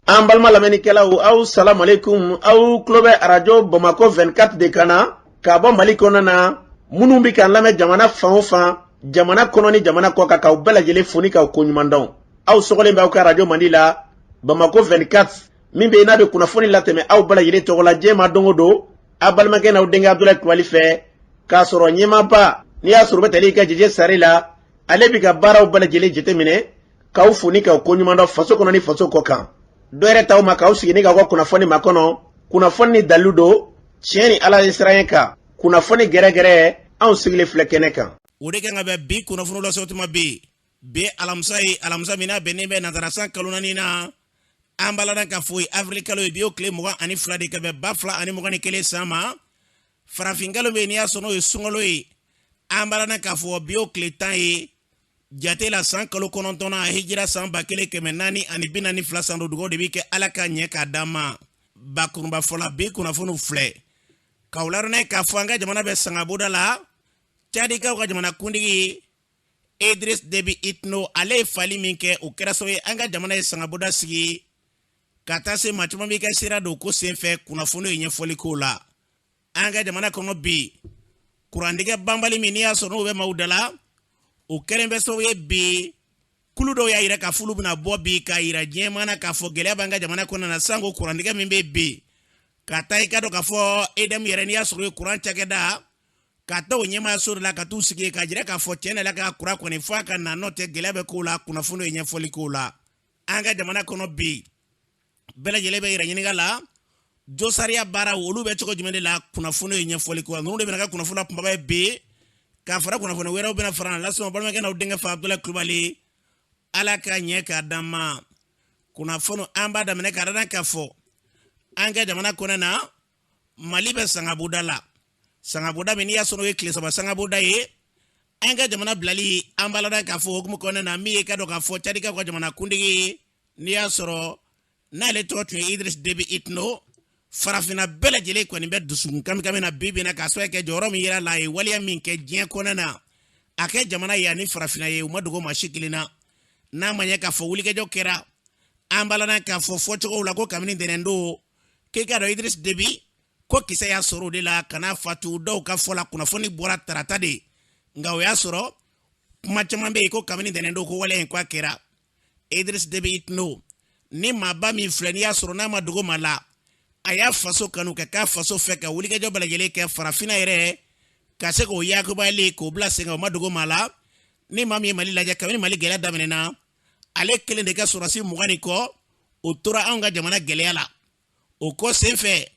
An balma lamɛnnikɛlaw aw salam aleikum aw tulo bɛ arajo Bamako 24 de kan na ka bɔ Mali kɔnɔ na minnu bɛ k'an lamɛn jamana fan o fan jamana kɔnɔ ni jamana kɔ kan k'aw bɛɛ lajɛlen foni k'aw koɲuman dɔn. Aw sɔgɔlen bɛ aw ka arajo Mandi la Bamako 24 min bɛ yen n'a bɛ kunnafoni latɛmɛ aw bɛɛ lajɛlen tɔgɔ la diɲɛ ma don o don a balimakɛ n'aw denkɛ Abdulaye Kulibali fɛ k'a sɔrɔ ɲɛmaaba n'i y'a sɔrɔ o bɛ tali ka jeje sari la ale bɛ ka baaraw bɛɛ lajɛlen jateminɛ k'aw foni k'aw koɲuman dɔn faso kɔnɔ ni faso kɔ kan. dɔ yɛrɛ taw ma k'aw sigi ni k'aw ka kunnafoni ma kɔnɔ kunnafoni ni dalilu don tiɲɛ ni ala ye siran kan kunnafoni gɛrɛgɛrɛ anw sigilen filɛ kɛnɛ kan. O de kan ka bɛn bi kunnafoni lasɔrɔ tuma bi alamisa ye alamisa min n'a bɛnnen bɛ natarasan kalo naani na an balada ka fɔ avril kalo ye bi o tile 22 de ka bɛn 2021 san ma farafin kalo bɛ n'i y'a sɔrɔ n'o ye sunkalo ye an balada ka fɔ bi o tile 10 ye jate la san kalo 9 na hijira san 1442 san dugawu de bɛ kɛ ala ka ɲɛ k'a d'an ma bakurunba fɔla bi kunnafoniw filɛ k'aw ladɔnniya k'a fɔ an ka jamana bɛ sangaboda la cadikaw ka jamana kuntigi Idris Deby Itno ale ye fali min kɛ o kɛra sababu ye an ka jamana ye sangaboda sigi ka taa se maa caman b'i ka sira don ko senfɛ kunnafoni ye ɲɛfɔli k'o la an ka jamana kɔnɔ bi kurantigɛ banbali min n'i y'a sɔrɔ n'o bɛ maaw da la o kɛlen bɛ sababu ye bi kulu dɔw y'a yira ka fulu bɛna bɔ bi ka yira diɲɛmaa na k'a fɔ gɛlɛya b'an ka jamana kɔnɔ na sanko kurantigɛ min bɛ bi ka taa i ka dɔn k'a fɔ EDM yɛrɛ n'i y'a sɔrɔ o ye kuran cakɛda ka taa o ɲɛmaayaso de la ka t'u sigi ka jira k'a fɔ tiɲɛ na la ka kura kɔni f'a ka na n'o tɛ gɛlɛya bɛ k'o la kunnafoni ye ɲɛfɔli k'o la an ka jamana kɔnɔ bi bɛɛ lajɛlen bɛ yɛrɛ ɲininka la josariya baaraw olu bɛ cogo jumɛn de la kunnafoni ye ɲɛfɔli k'o la ninnu de bɛna ka kunnafoni kunbaba ye bi k'a fara kunnafoni wɛrɛw bɛna fara na lasɔn balimakɛ n'aw denkɛ fa Abdulaye Kulibali ala ka ɲɛ k'a d'an ma kunnafoni an b'a daminɛ k'a dɔn k'a fɔ an ka jamana kɔnɔ na Mali bɛ sangaboda la sangaboda min n'i y'a sɔrɔ o ye tile 3 sangaboda ye an ka jamana bilali an b'a ladɔn k'a fɔ hukumu kɔnɔ na min ye ka dɔn k'a fɔ cadikaw ka jamana kuntigi n'i y'a sɔrɔ n'ale tɔgɔ tun ye Idris Deby Itno farafina bɛɛ lajɛlen kɔni bɛ dusukun kami na bi na k'a sɔrɔ kɛ jɔyɔrɔ min yɛrɛ la a ye waliya min kɛ diɲɛ kɔnɔ na a kɛ jamana ye ani farafina ye u ma dogo maa si kelen na n'a ma ɲɛ k'a fɔ wulikɛjɔ kɛra an b'a ladɔn k'a fɔ fɔcogow la ko kabini ntɛnɛn don k'i ka dɔn Idris Deby ko kisɛ y'a sɔrɔ o de la kana fatu dɔw ka fɔ la kunnafoni bɔra tarata de nka o y'a sɔrɔ kuma caman bɛ yen ko kabini ntɛnɛn don ko waleya in ko a kɛra Idris Deby Itno ni maaba min filɛ n'i y'a sɔrɔ n'a ma dogo maa la a y'a faso kanu ka k'a faso fɛ ka wulikɛjɔ bɛɛ lajɛlen kɛ farafina yɛrɛ ka se k'o yakubali k'o bila sen kan o ma dogo maa la ni maa min ye Mali lajɛ kabini Mali gɛlɛya daminɛna ale kelen de ka sɔrɔsi 20 ni kɔ o tora anw ka jamana gɛlɛya la o kɔ senfɛ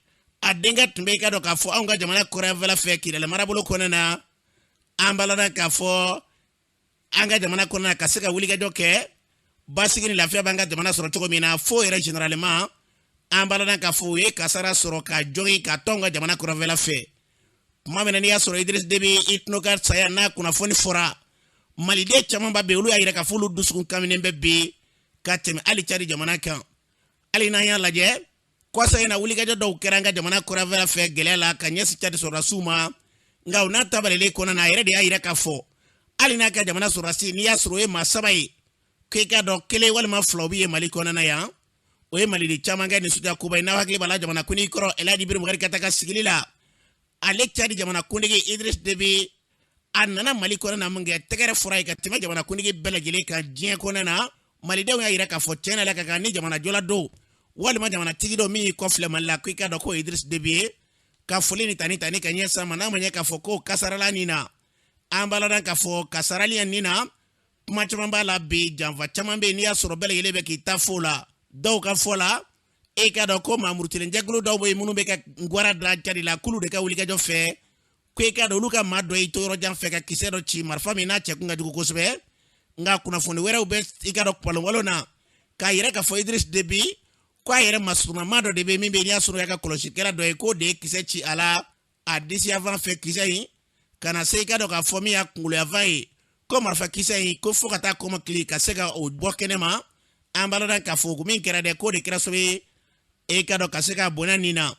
a denkɛ tun bɛ ka dɔn k'a fɔ anw ka jamana kɔrɔyanfɛla fɛ Kidali marabolo kɔnɔ na an b'a ladɔn k'a fɔ an ka jamana kɔnɔ na ka se ka wulikɛjɔ kɛ basigi ni lafiya b'an ka jamana sɔrɔ cogo min na fo yɛrɛ généralement an b'a ladɔn k'a fɔ u ye kasara sɔrɔ ka jɔgi ka tɔn ka jamana kɔrɔyanfɛla fɛ tuma min na n'i y'a sɔrɔ Idris Deby Itno ka saya n'a kunnafoni fɔra maliden caman ba bɛ olu y'a yira k'a fɔ olu dusukun kaminen bɛ bi ka tɛmɛ hali Cadi jamana kan hali n'an y'a lajɛ kɔsa in na wulikɛjɔ dɔw kɛra an ka jamana kɔrɔyanfɛla fɛ gɛlɛya la ka ɲɛsin Cadi sɔrɔdasiw ma nka o n'a tabalelen kɔnɔ na a yɛrɛ de y'a yira k'a fɔ hali n'a ka jamana sɔrɔdasi n'i y'a sɔrɔ o ye maa 3 ye k'i ka dɔn 1 walima 2 bɛ ye Mali kɔnɔna yan o ye maliden caman kɛ nin suguya koba ye n'aw hakili b'a la jamana kuntigi kɔrɔ Elhadji Ibrim Keita ka sigili la ale Cadi jamana kuntigi Idris Deby a nana Mali kɔnɔ na mun kɛ tɛgɛrɛ fɔra ye ka tɛmɛ jamana kuntigi bɛɛ lajɛlen kan diɲɛ kɔnɔ na malidenw y'a yira k'a fɔ tiɲɛ na ka kan ni jamana jɔla don walima jamana tigi dɔ min y'i kɔfilɛ Mali la k'i ka dɔn ko Idris Deby ye ka foli ni tani ka ɲɛ sama n'a ma ɲɛ k'a fɔ ko kasarala nin na an b'a ladɔn k'a fɔ kasarali nin na kuma caman b'a la bi janfa caman bɛ yen n'i y'a sɔrɔ bɛɛ lajɛlen bɛ k'i ta fɔ o la dɔw ka fɔ la e ka dɔn ko mamurutilen jɛkulu dɔw bɛ yen minnu bɛ ka gwara da Cadi la k'olu de ka wulikɛjɔ fɛ ko e ka dɔn olu ka maa dɔ y'i to yɔrɔ jan fɛ ka kisɛ dɔ ci marifa min n'a cɛkun ka jugu kosɛbɛ nka kunnafoni wɛrɛw bɛ i ka dɔn palonwalo na k'a yɛrɛ k'a fɔ Idris Deby ko a yɛrɛ masurunama dɔ de bɛ min bɛ n'i y'a sɔrɔ y'a ka kɔlɔsikɛla dɔ ye k'o de ye kisɛ ci a la a disi yanfan fɛ kisɛ in ka na se i ka dɔn k'a fɔ min y'a kunkolo yanfan ye ko marifa kisɛ in ko fo ka taa kɔmɔkili ka se ka o bɔ kɛnɛ ma an b'a ladɔn k'a fɔ min kɛra dɛ k'o de kɛra sababu ye e ka dɔn ka se ka bonya nin na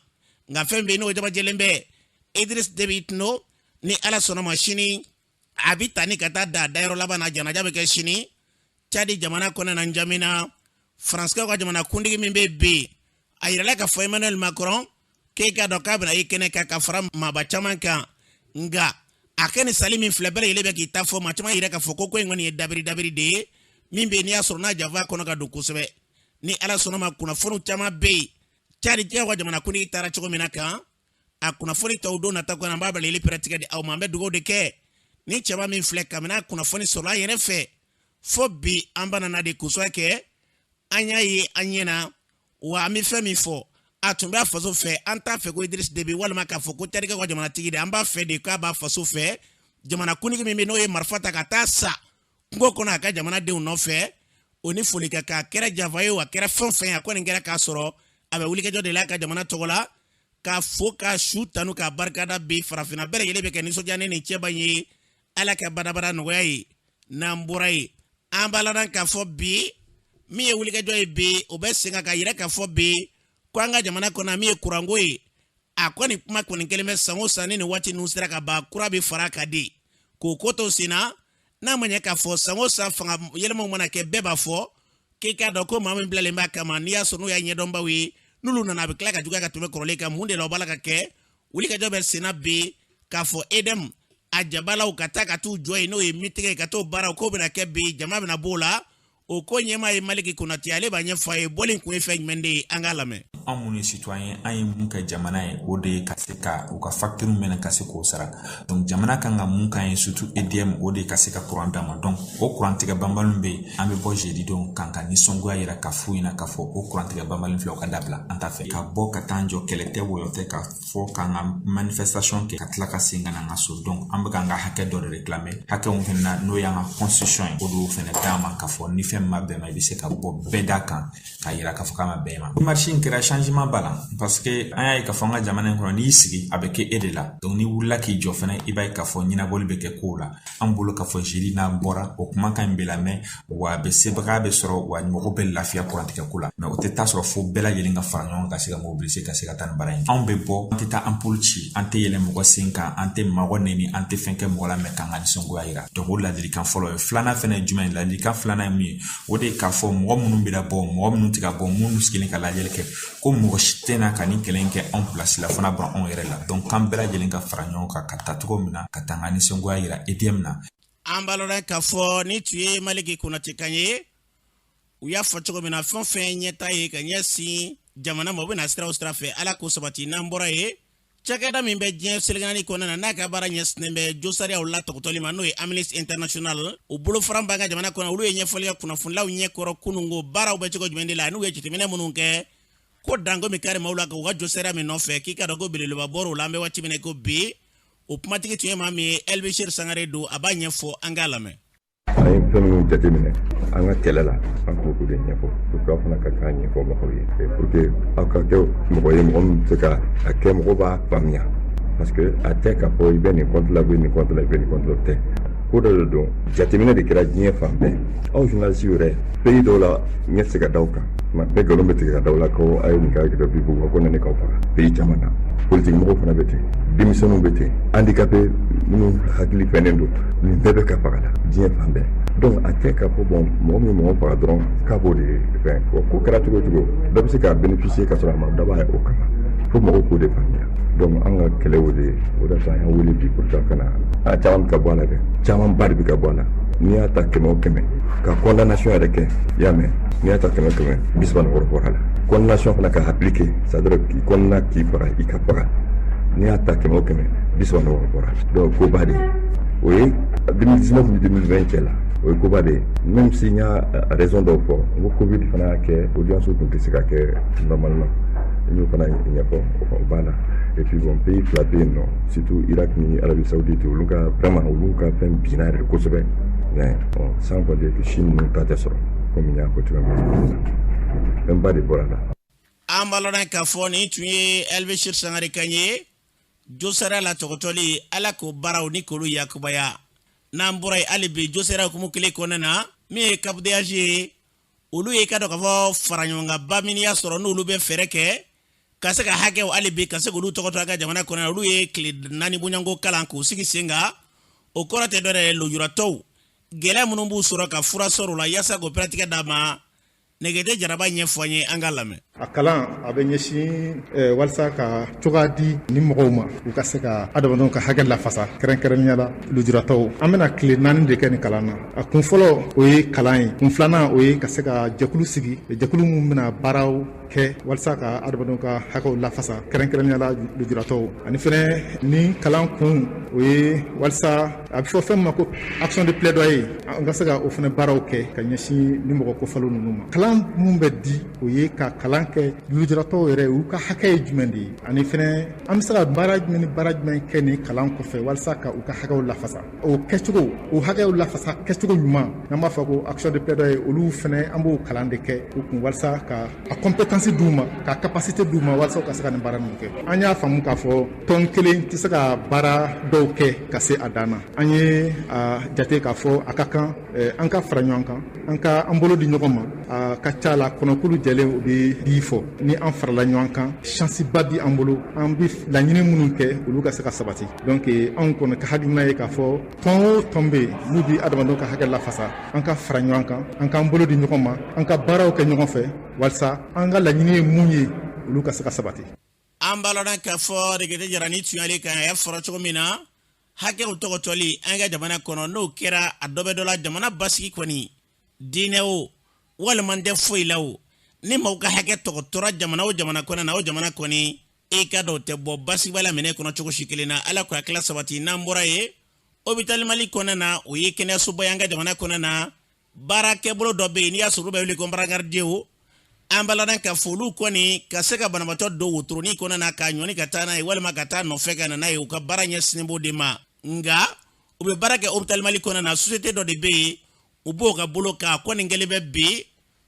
nka fɛn bɛ yen n'o jamajɛlen bɛ Idris Deby Itno ni ala sɔnna ma sini a bɛ ta ni ka taa da dayɔrɔ laban na janaja bɛ kɛ sini Cadi jamana kɔnɔ na Njamena France ka jamana kundi min be be ayirala ka fo Emmanuel Macron ke ka do ka bana ikene ka fara maba chaman kan nga akene salimi flebere ile be ki tafo ma chama yire ka fo ko ngoni dabiri de min be ni asoro na java kono ka do kusebe ni ala sono ma kuna fonu chama be chari je wa jamana kundi tara chiko minaka akuna foni tawdo na takwana mbaba ile pratique de aw mambe dugo de ke ni chama min fleka mina kuna foni sola yene fe fo bi ambana na de kuswa ke anya yi anyena wa mi fe mi fo atumbe afaso fe anta fe ko Idriss Déby wala maka fo ko tarika ko jamana tigi de amba fe de ka ba faso fe jamana kuni mi no ye marfata ka tasa ngoko na ka jamana de no fe oni folika ka kera javayo wa kera fonfen akoni ngera ka soro abe wuli ke jode la ka jamana togola ka fo ka shutanu ka barkada be farafina bere yele be ke ni sojane ni chebanye ala ka badabara no yayi namburai ambala dan ka fo bi mi e wuli ke joy be obesinga ka yire ka fo bi kwanga jamana kona mi e kurangoyi akoni kuma koni keleme sango sane ni wati nusira ka ba kurabi faraka di kokoto sina na manya ka fo sango sa fanga yelmo mona ke beba fo ke ka do ko mamu blale mbaka mania sonu ya nyedomba wi nulu na be klaka juga ka tume koroleka munde lo bala ka ke wuli ka jobe sina bi ka fo edem ajabala ukataka tu joy no e mitike ka to bara ko bena ke bi jama bena bola o ko nyema e maliki kuna tiale ba nyefa e bolin ku e fe mende angalame amuni citoyen ay mun ka jamana ye o de ka se ka o ka facteur mena ka se ko sara donc jamana kan ga mun kan surtout EDM o de ka se ka courant dama donc o courant tiga bambalum be ambe bo jeudi donc kan ka ni songo yira ka fuina ka fo o courant tiga bambalum flo ka dabla anta fe ka bo ka tanjo kelete wo yote ka fo kan manifestation ke katla ka singa na ngaso donc ambe kan ga hake do réclamer hake on fena no ya nga constitution o do fena dama ka fo ni fe mabbe ma bi se ka bo beda kan ka yira ka fo kama be ma machine kera changement bala parce que aya ka fonga jamana ko ni sigi abeke edela donc ni wula ki jo fana ibay ka fo nyina bol beke kula ambulo ka fo jiri na bora o kuma kan bela me wa be sebra be soro wa mo be lafia ko antika kula mais o te tasoro fo bela yeli nga faranyon ka se ga mobiliser ka se ga tan bara on be bo tita ampulchi ante yele mo ko sinka ante mago neni ante fenke mo la me kan ani songo ayira donc o la delikan folo flana fene jumain la delikan flana mi o de ka fo mo munun be da bo mo munun tiga bo munun skilin ka la yele ke ko mo shitena kani kelenke en place la fana bon on yere la donc kambela jelinga faranyon ka katatugo mina katangani songo ayira EDM na ambalora ka fo ni tuye maliki kuna tikanye uya fotogo mina fonfen nyeta ye kanyesi jamana mo bena strafe ala ko sabati nambora ye chakada mimbe jen selgani kona na ka bara nyes nembe josari awla to toli mano e Amnesty International u bulu framba ga jamana kona ulu yenye folia kuna funla unye koro kunungo bara ubechiko jumende la nu ye chitimene mununke ko dango mi kare maula ka wa josera mi no fe ki ka dogo bilelo baboro lambe wa chimene ko bi automatique tu yema mi Elbishir Sangare do abanye fo angalame ay fenu jatemine anga kelela anko ko de nyefo to ka fana ka kanye fo ma hoye pour que aka mo ko yem on te ka akem ko ba pamia parce que ateka po ibeni contre la bini contre la bini contre te ko do do jatemine de kira nyen fambe au journaliste yore pays do la nyetse ka dauka ma be golo beti ka dawla ko ay ni ka do bi ko ko ne ka fa pays jamana politique mo ko fana beti démission beti handicapé nous hakili fenendo ni bebe ka pagala nyen fambe donc ateka po bon mo pardon ka bo de fin ko kara tugo do bi se ka bénéficier ka sura ma daba o kama fo mo ko de famille donc anga kele wode oda sa ya wuli bi pour ta kana a cham ka bola de cham bar bi ka bola ni ata kemo keme ka condamnation reke yame ni ata kemo keme bisban horala condamnation fana ka appliquer ça doit ki konna ki para ikapara ni ata kemo keme bisban horala donc ko bade oui 2019-2020 là oui ko bade même s'il y a raison de fort on covid fana ke audience ko tisika ke normalement nous fana nyako bala et puis bon pays flatté non surtout Irak ni Arabie Saoudite ou luka vraiment ou luka fem binaire ko sebe mais on sans quoi dire que Chine nous t'a tesoro comme il y a côté même pas de bolala ambalora ka foni tuye Elbishir Sangare kanye josara la tokotoli ala ko baraw ni kolu yakubaya namburai alibi josara ko mukile konana mi kapde age ulu e kado ka fo faranyonga bamini ya soro no ulu be fereke kaseka hake o alibi kaseka ulu tokoto aga jamana konana ulu e kle nani bunyango kalanko sigi senga o korate dore lo yurato gele munumbu soro ka fura soro la yasa go pratika dama negede jaraba ɲɛfɔ an ye an ka lamɛn. A kalan a bɛ ɲɛsin walasa ka cogoya di ni mɔgɔw ma u ka se ka adamadenw ka hakɛ lafasa kɛrɛnkɛrɛnnenya la lujuratɔw. An bɛna tile 4 de kɛ nin kalan na. A kun fɔlɔ o ye kalan ye, kun filanan o ye ka se ka jɛkulu sigi, jɛkulu mun bɛna baaraw kɛ walasa ka adamadenw ka hakɛw lafasa kɛrɛnkɛrɛnnenya la lujuratɔw. Ani fɛnɛ ni kalan kun o ye walasa a bɛ fɔ fɛn min ma ko action de plaidoyer an ka se ka o fɛnɛ baaraw kɛ ka ɲɛsin ni mɔgɔ kofalo ninnu ma. Kalan mun bɛ di o ye ka kalan kɛ lujuratɔw yɛrɛ u ka hakɛ ye jumɛn de ye ani fɛnɛ an bɛ se ka baara jumɛn ni baara jumɛn kɛ ni kalan kɔfɛ walasa ka u ka hakɛw lafasa. O kɛcogo o hakɛw lafasa kɛcogo ɲuman n'an b'a fɔ ko action de plaidoyer olu fɛnɛ an b'o kalan de kɛ u kun walasa ka a compétence d'u ma ka capacité d'u ma walasa u ka se ka nin baara ninnu kɛ. An y'a faamu k'a fɔ tɔn kelen tɛ se ka baara dɔw kɛ ka se a dan na. An ye a jate k'a fɔ a ka kan an ka fara ɲɔgɔn kan an ka an bolo di ɲɔgɔn ma a ka ca la kɔnɔkulu jɛlen o bɛ di fɔ ni an farala ɲɔgɔn kan chance ba bi an bolo an bɛ laɲini minnu kɛ olu ka se ka sabati. Donc anw kɔni ka hakilina ye k'a fɔ tɔn o tɔn bɛ yen n'u bɛ adamadenw ka hakɛ lafasa an ka fara ɲɔgɔn kan an k'an bolo di ɲɔgɔn ma an ka baaraw kɛ ɲɔgɔn fɛ walasa an ka laɲini ye mun ye olu ka se ka sabati. An balona k'a fɔ regede jarani tuyali kan a y'a fɔra cogo min na hakɛw tɔgɔtɔli an ka jamana kɔnɔ n'o kɛra a dɔ bɛ dɔ la jamana basigi kɔni diinɛ o walima tɛ foyi la o ni maaw ka hakɛ tɔgɔtɔra jamana o jamana kɔnɔ na o jamana kɔni e ka dɔw tɛ bɔ basigibala minɛ kɔnɔ cogo si kelen na ala ko hakila sabati n'an bɔra ye hôpital Mali kɔnɔ na o ye kɛnɛyasoba ye an ka jamana kɔnɔ na baarakɛbolo dɔ bɛ yen n'i y'a sɔrɔ bɛ wele ko baaragardiw an balana ka folu kɔni ka se ka banabatɔ dɔw wotoroni kɔnɔ na ka ɲɔni ka taa n'a ye walima ka taa nɔfɛ ka na n'a ye u ka baara ɲɛsinnen b'o de ma nga u bɛ baara kɛ hôpital Mali kɔnɔ na société dɔ de bɛ yen u b'o ka bolo kan kɔni kɛlen bɛ bi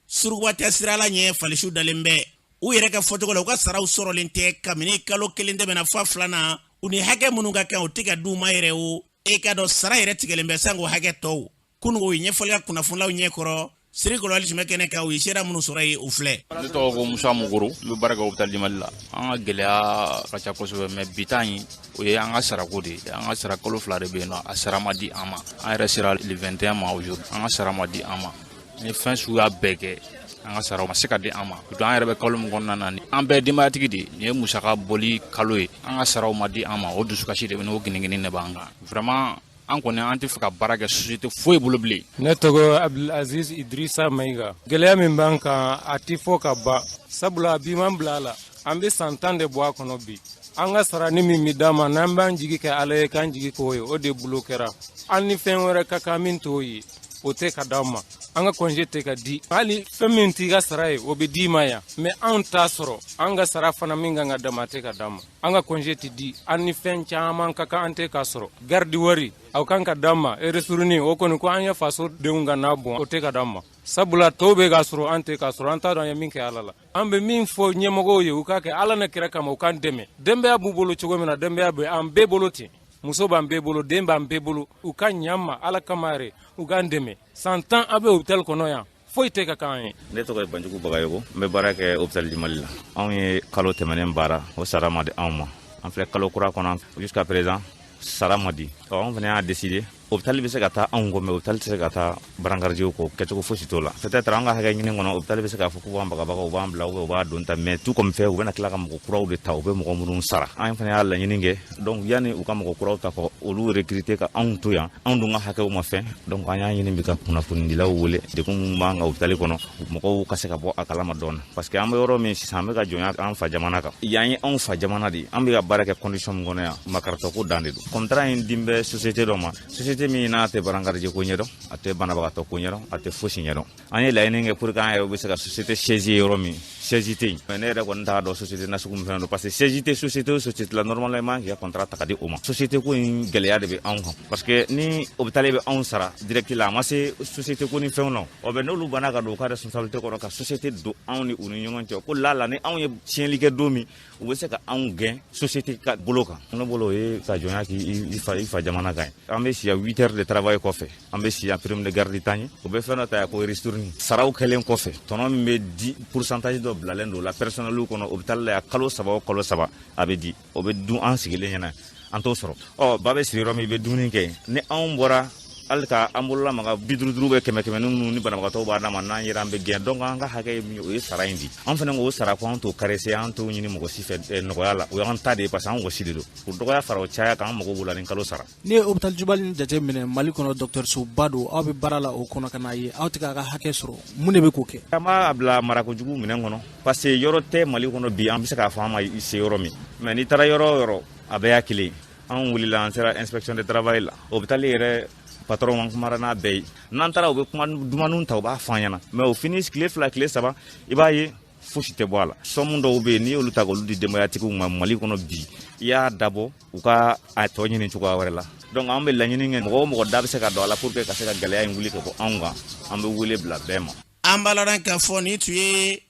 suruguba sirala ɲɛ falisiw dalen bɛ u yɛrɛ ka fɔcogo la u ka saraw sɔrɔlen tɛ kabini kalo kelen tɛmɛna fa filanan u ni hakɛ minnu ka kan u tɛ ka d'u ma yɛrɛ o e ka dɔn sara yɛrɛ tigɛlen bɛ sanko hakɛ tɔw kunun o ye ɲɛfɔli ka kunnafonilaw ɲɛkɔrɔ Siri Kololi tun bɛ kɛnɛ kan u ye sera minnu sɔrɔ ye u filɛ. Ne tɔgɔ ko Musa Muguru n bɛ baara kɛ hôpital Mali la an ka gɛlɛya ka ca kosɛbɛ mais bi ta in o ye an ka sarako de ye an ka sara kalo 2 de bɛ yen nɔ a sara ma di an ma an yɛrɛ sera le 21 ma aujourd'hui an ka sara ma di an ma n ye fɛn suguya bɛɛ kɛ an ka sara ma se ka di an ma donc an yɛrɛ bɛ kalo min kɔnɔna na an bɛɛ denbayatigi de nin ye musaka bɔli kalo ye an ka saraw ma di an ma o dusukasi de bɛ n'o gini-gini de b'an kan vraiment an kɔni an tɛ fɛ ka baara kɛ société foyi bolo bilen. Ne tɔgɔ Abdulaziz Idrissa Mayiga gɛlɛya min b'an kan a tɛ fɔ ka ban sabula bi man bila a la an bɛ san 10 de bɔ a kɔnɔ bi an ka sara ni min bɛ d'an ma n'an b'an jigi kɛ ala ye k'an jigi k'o ye o de bolo kɛra an ni fɛn wɛrɛ ka kan min t'o ye o tɛ ka d'an ma an ka congé tɛ ka di hali fɛn min t'i ka sara ye o bɛ d'i ma yan mais anw t'a sɔrɔ an ka sara fana min kan ka d'a ma a tɛ ka d'an ma an ka congé tɛ di an ni fɛn caman ka kan an tɛ k'a sɔrɔ garde wari aw kan ka d'an ma eresuruni o kɔni ko an ye faso denw ka n'a bɔn o tɛ ka d'an ma sabula tɔw bɛ k'a sɔrɔ an tɛ k'a sɔrɔ an t'a dɔn an ye min kɛ ala la an bɛ min fɔ ɲɛmɔgɔw ye u k'a kɛ ala ne kɛra kama u k'an dɛmɛ denbaya b'u bolo cogo min na denbaya bɛ an bɛɛ bolo ten muso b'an bɛɛ bolo den b'an bɛɛ bolo u ka ɲ'an ma ala kama yɛrɛ u k'an dɛmɛ san 10 a bɛ hôpital kɔnɔ yan foyi tɛ ka kan ye. Ne tɔgɔ ye Banjugu Bagayogo n bɛ baara kɛ hôpital du Mali la anw ye kalo tɛmɛnen baara o sara ma di anw ma an filɛ kalo kura kɔnɔ jusqu'à présent sara ma di anw fana y'a décidé hôpital bɛ se ka taa anw kɔ mais hôpital tɛ se ka taa barangardiw kɔ kɛcogo fosi t'o la peut-être an ka hakɛ ɲini kɔnɔ hôpital bɛ se k'a fɔ k'u b'an bagabaga u b'an bila u b'a don ta mais tout comme fait u bɛna tila ka mɔgɔ kuraw de ta u bɛ mɔgɔ minnu sara an fana y'a laɲini kɛ donc yanni u ka mɔgɔ kuraw ta kɔ olu recruter ka anw to yan anw dun ka hakɛw ma fɛn donc an y'a ɲini bi ka kunnafonidilaw wele dekun mun b'an ka hôpital kɔnɔ mɔgɔw ka se ka bɔ a kalama dɔɔni parce que an bɛ yɔrɔ min sisan an bɛ ka jɔnya an fa jamana kan yan ye anw fa jamana de an bɛ ka baara kɛ condition min kɔnɔ yan makaratɔko dan de don contrat in din bɛ société dɔ ma société min n'a tɛ barangardi ko ɲɛdɔn a tɛ banabagatɔ ko ɲɛdɔn a tɛ fosi ɲɛdɔn an ye laɲini kɛ pour que an yɛrɛ bɛ se ka société siège yɔrɔ min siège tɛ yen mais ne yɛrɛ kɔni t'a dɔn société nasugu min fɛn don parce que siège tɛ société o société la normalement k'i ka contrat ta ka di o ma société ko in gɛlɛya de bɛ anw kan parce que ni hôpital bɛ anw sara direct la a ma se société ko ni fɛnw na o bɛ n'olu banna ka don u ka responsabilité kɔrɔ ka société don anw ni u ni ɲɔgɔn cɛ ko la ni anw ye tiɲɛli kɛ don min u bɛ se ka anw gɛn société ka bolo kan ne bolo o ye ka jɔnya k'i fa jamana kan ye an bɛ si 8 heures de travail kɔfɛ an bɛ si prime de garde tan ye o bɛ fɛn dɔ ta ko ristourne saraw kɛlen kɔfɛ tɔnɔ min bɛ di pourcentage dɔ bilalen don la personnel kɔnɔ hôpital la kalo 3 o kalo 3 a bɛ di o bɛ dun an sigilen ɲɛna an t'o sɔrɔ ba bɛ sigi yɔrɔ min i bɛ dumuni kɛ ni anw bɔra alka ambola maga biduru be keme ni banabagatɔ b'a dama n'an yɛrɛ an bɛ gɛn donc an ka hakɛ ye min ye o ye sara in di an fana ko sara ko an t'o karese an t'o ɲini mɔgɔ si fɛ nɔgɔya la o y'an ta de ye parce que an wɔsi de don o dɔgɔya fara o caya kan an mago b'o la ni kalo sara ni hôpital Jubali ni jate minɛ Mali kɔnɔ dɔgɔtɔrɔso ba don aw bɛ baara la o kɔnɔ ka n'a ye aw tɛ k'a ka hakɛ sɔrɔ mun de bɛ k'o kɛ an b'a bila marakojugu minɛn kɔnɔ parce que yɔrɔ tɛ Mali kɔnɔ bi an bɛ se k'a fɔ an ma se yɔrɔ min mais n'i taara yɔrɔ o yɔrɔ a bɛɛ y'a kelen an wulila an sera inspection de travail la hôpital yɛrɛ patron man kumara n'a bɛɛ ye n'an taara u bɛ kuma dumanniw ta u b'a fɔ an ɲɛna mais o fini tile 2 tile 3 i b'a ye fosi tɛ bɔ a la sɔmu dɔw bɛ yen n'i y'olu ta k'olu di denbayatigiw ma Mali kɔnɔ bi i y'a dabɔ u ka a tɔ ɲini cogoya wɛrɛ la donc an bɛ laɲini kɛ mɔgɔ o mɔgɔ da bɛ se ka don a la pour que ka se ka gɛlɛya in wuli ka bɔ anw kan an bɛ wele bila bɛɛ ma. an b'a la k'a fɔ ni tun ye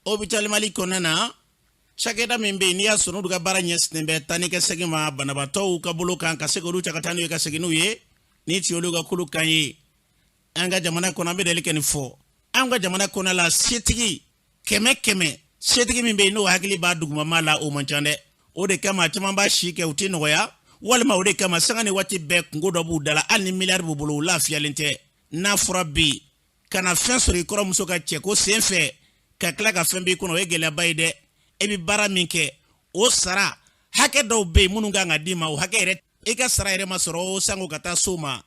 hôpital Mali kɔnɔna na cakɛda min bɛ yen n'i y'a sɔrɔ olu ka baara ɲɛsinnen bɛ taa ni ka segin ma banabaatɔw ka bolo kan ka se k'olu cɛ ka taa n'u ye ka segin n'u ye ni tun y'olu ka kulu kan ye an ka jamana kɔnɔ an bɛ deli ka nin fɔ an ka jamana kɔnɔ la setigi kɛmɛ setigi min bɛ yen n'o hakili b'a dugumama la o man ca dɛ o de kama caman b'a si kɛ u tɛ nɔgɔya walima o de kama sanga ni waati bɛɛ kungo dɔ b'u da la hali ni miliyari b'u bolo u lafiyalen tɛ n'a fɔra bi kana fɛn sɔrɔ i kɔrɔmuso ka cɛko sen fɛ ka tila ka fɛn b'i kɔnɔ o ye gɛlɛyaba ye dɛ e bɛ baara min kɛ o sara hakɛ dɔw bɛ yen minnu kan ka d'i ma o hakɛ yɛrɛ i ka sara yɛrɛ ma sɔrɔ o sango ka taa so ma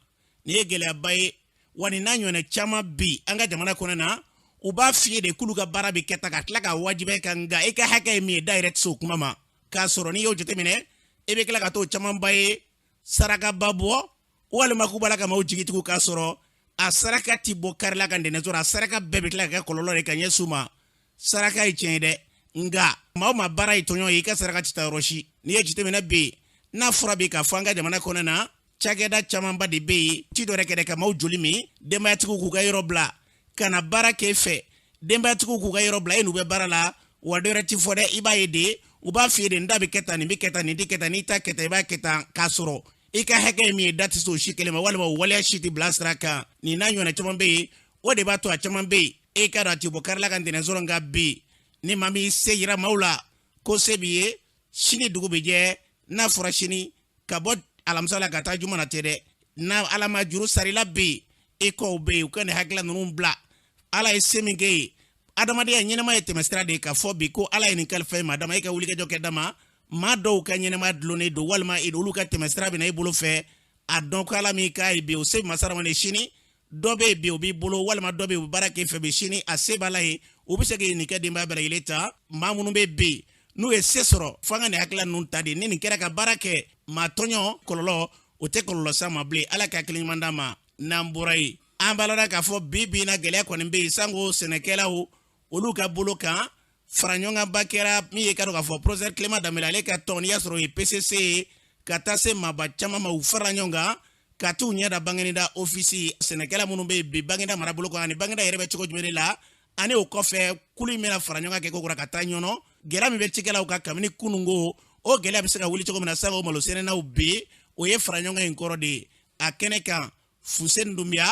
nin ye gɛlɛyaba ye wa nin n'a ɲɔgɔnna caman bi an ka jamana kɔnɔ na u b'a f'i ye de k'olu ka baara bɛ kɛ ta ka tila ka wajibiya kan nka i ka hakɛ ye min ye da yɛrɛ tɛ se o kuma ma k'a sɔrɔ n'i y'o jateminɛ i bɛ tila ka t'o camanba ye sarakaba bɔ walima k'u b'a la ka maaw jigitigiw k'a sɔrɔ a saraka ti bɔ kari la ka ntɛnɛn sɔrɔ a saraka bɛɛ bɛ tila ka kɛ kɔlɔlɔ de ka ɲɛsin u ma saraka ye tiɲɛ ye dɛ nka maa o maa baara ye tɔɲɔ ye i ka saraka ti taa yɔrɔ si n'i ye jateminɛ bɛ yen n'a fɔra bi k'a fɔ an ka jamana kɔnɔ na cakɛda camanba de bɛ yen ti dɔ wɛrɛ kɛ dɛ ka maaw joli min denbayatigiw k'u ka yɔrɔ bila ka na baara kɛ fɛ denbayatigiw k'u ka yɔrɔ bila e n'u bɛ baara la wa dɔ wɛrɛ ti fɔ dɛ i b'a ye de u b'a f'i ye de n da bɛ kɛ tan nin bɛ kɛ tan nin tɛ kɛ tan n'i ta kɛ tan i b'a kɛ tan k'a sɔrɔ i ka hakɛ ye min ye da tɛ se o si kelen ma walima o waleya si tɛ bila sira kan nin n'a ɲɔgɔnna caman bɛ yen o de b'a to a caman bɛ yen e ka dɔn a ti bɔ kari la ka ntɛnɛn sɔrɔ nka bi ni maa min se yira maaw la ko se b'i ye sini dugu bɛ jɛ n'a fɔra sini ka bɔ alamisa la ka taa juma na tɛ dɛ n'a ala ma juru sarila bɛ yen e kɔw bɛ yen u ka nin hakilila ninnu bila ala ye se min kɛ ye adamadenya ɲɛnama ye tɛmɛsira de ye k'a fɔ bi ko ala ye nin kalifa e ma dama e ka wulikɛjɔ kɛ dama maa dɔw ka ɲɛnama dulonnen don walima olu ka tɛmɛsira bɛ na e bolo fɛ a dɔn ko ala min k'a ye bi o se masara de sini dɔ bɛ yen bi o b'i bolo walima dɔ bɛ yen u bɛ baara kɛ fɛ bi sini a se b'a la ye u bɛ se ka nin kɛ denbaya bɛɛ lajɛlen ta maa minnu bɛ yen n'u ye se sɔrɔ fo an ka nin hakilila ninnu ta de ni nin kɛra ka baara kɛ maa tɔɲɔ kɔlɔlɔ o tɛ kɔlɔlɔ s'a ma bilen ala ka hakili ɲuman d'a ma n'an bɔra yen an b'a la k'a fɔ bi na gɛlɛya kɔni bɛ yen sanko sɛnɛkɛlaw olu ka bolo kan fara ɲɔgɔn ba kɛra min ye ka dɔn k'a fɔ professeur Clément Danbɛlɛ ale ka tɔn n'i y'a sɔrɔ o ye PCC ye ka taa se maaba caman ma u fara ɲɔgɔn kan ka t'u ɲɛ da Bagineda ofisi sɛnɛkɛla minnu bɛ yen bi Bagineda marabolo kan ani Bagineda yɛrɛ bɛ cogo jumɛn de la ani o kɔfɛ kulu in bɛna fara ɲɔgɔn kan kɛ ko kura ka taa ɲɔnɔ gɛlɛya min bɛ cikɛlaw kan kabini kununko o gɛlɛya bɛ se ka wuli cogo min na sabu malo sɛnɛnaw bi o ye fara ɲɔgɔn in kɔrɔ de ye a kɛnɛ kan Fuseni Dunbiya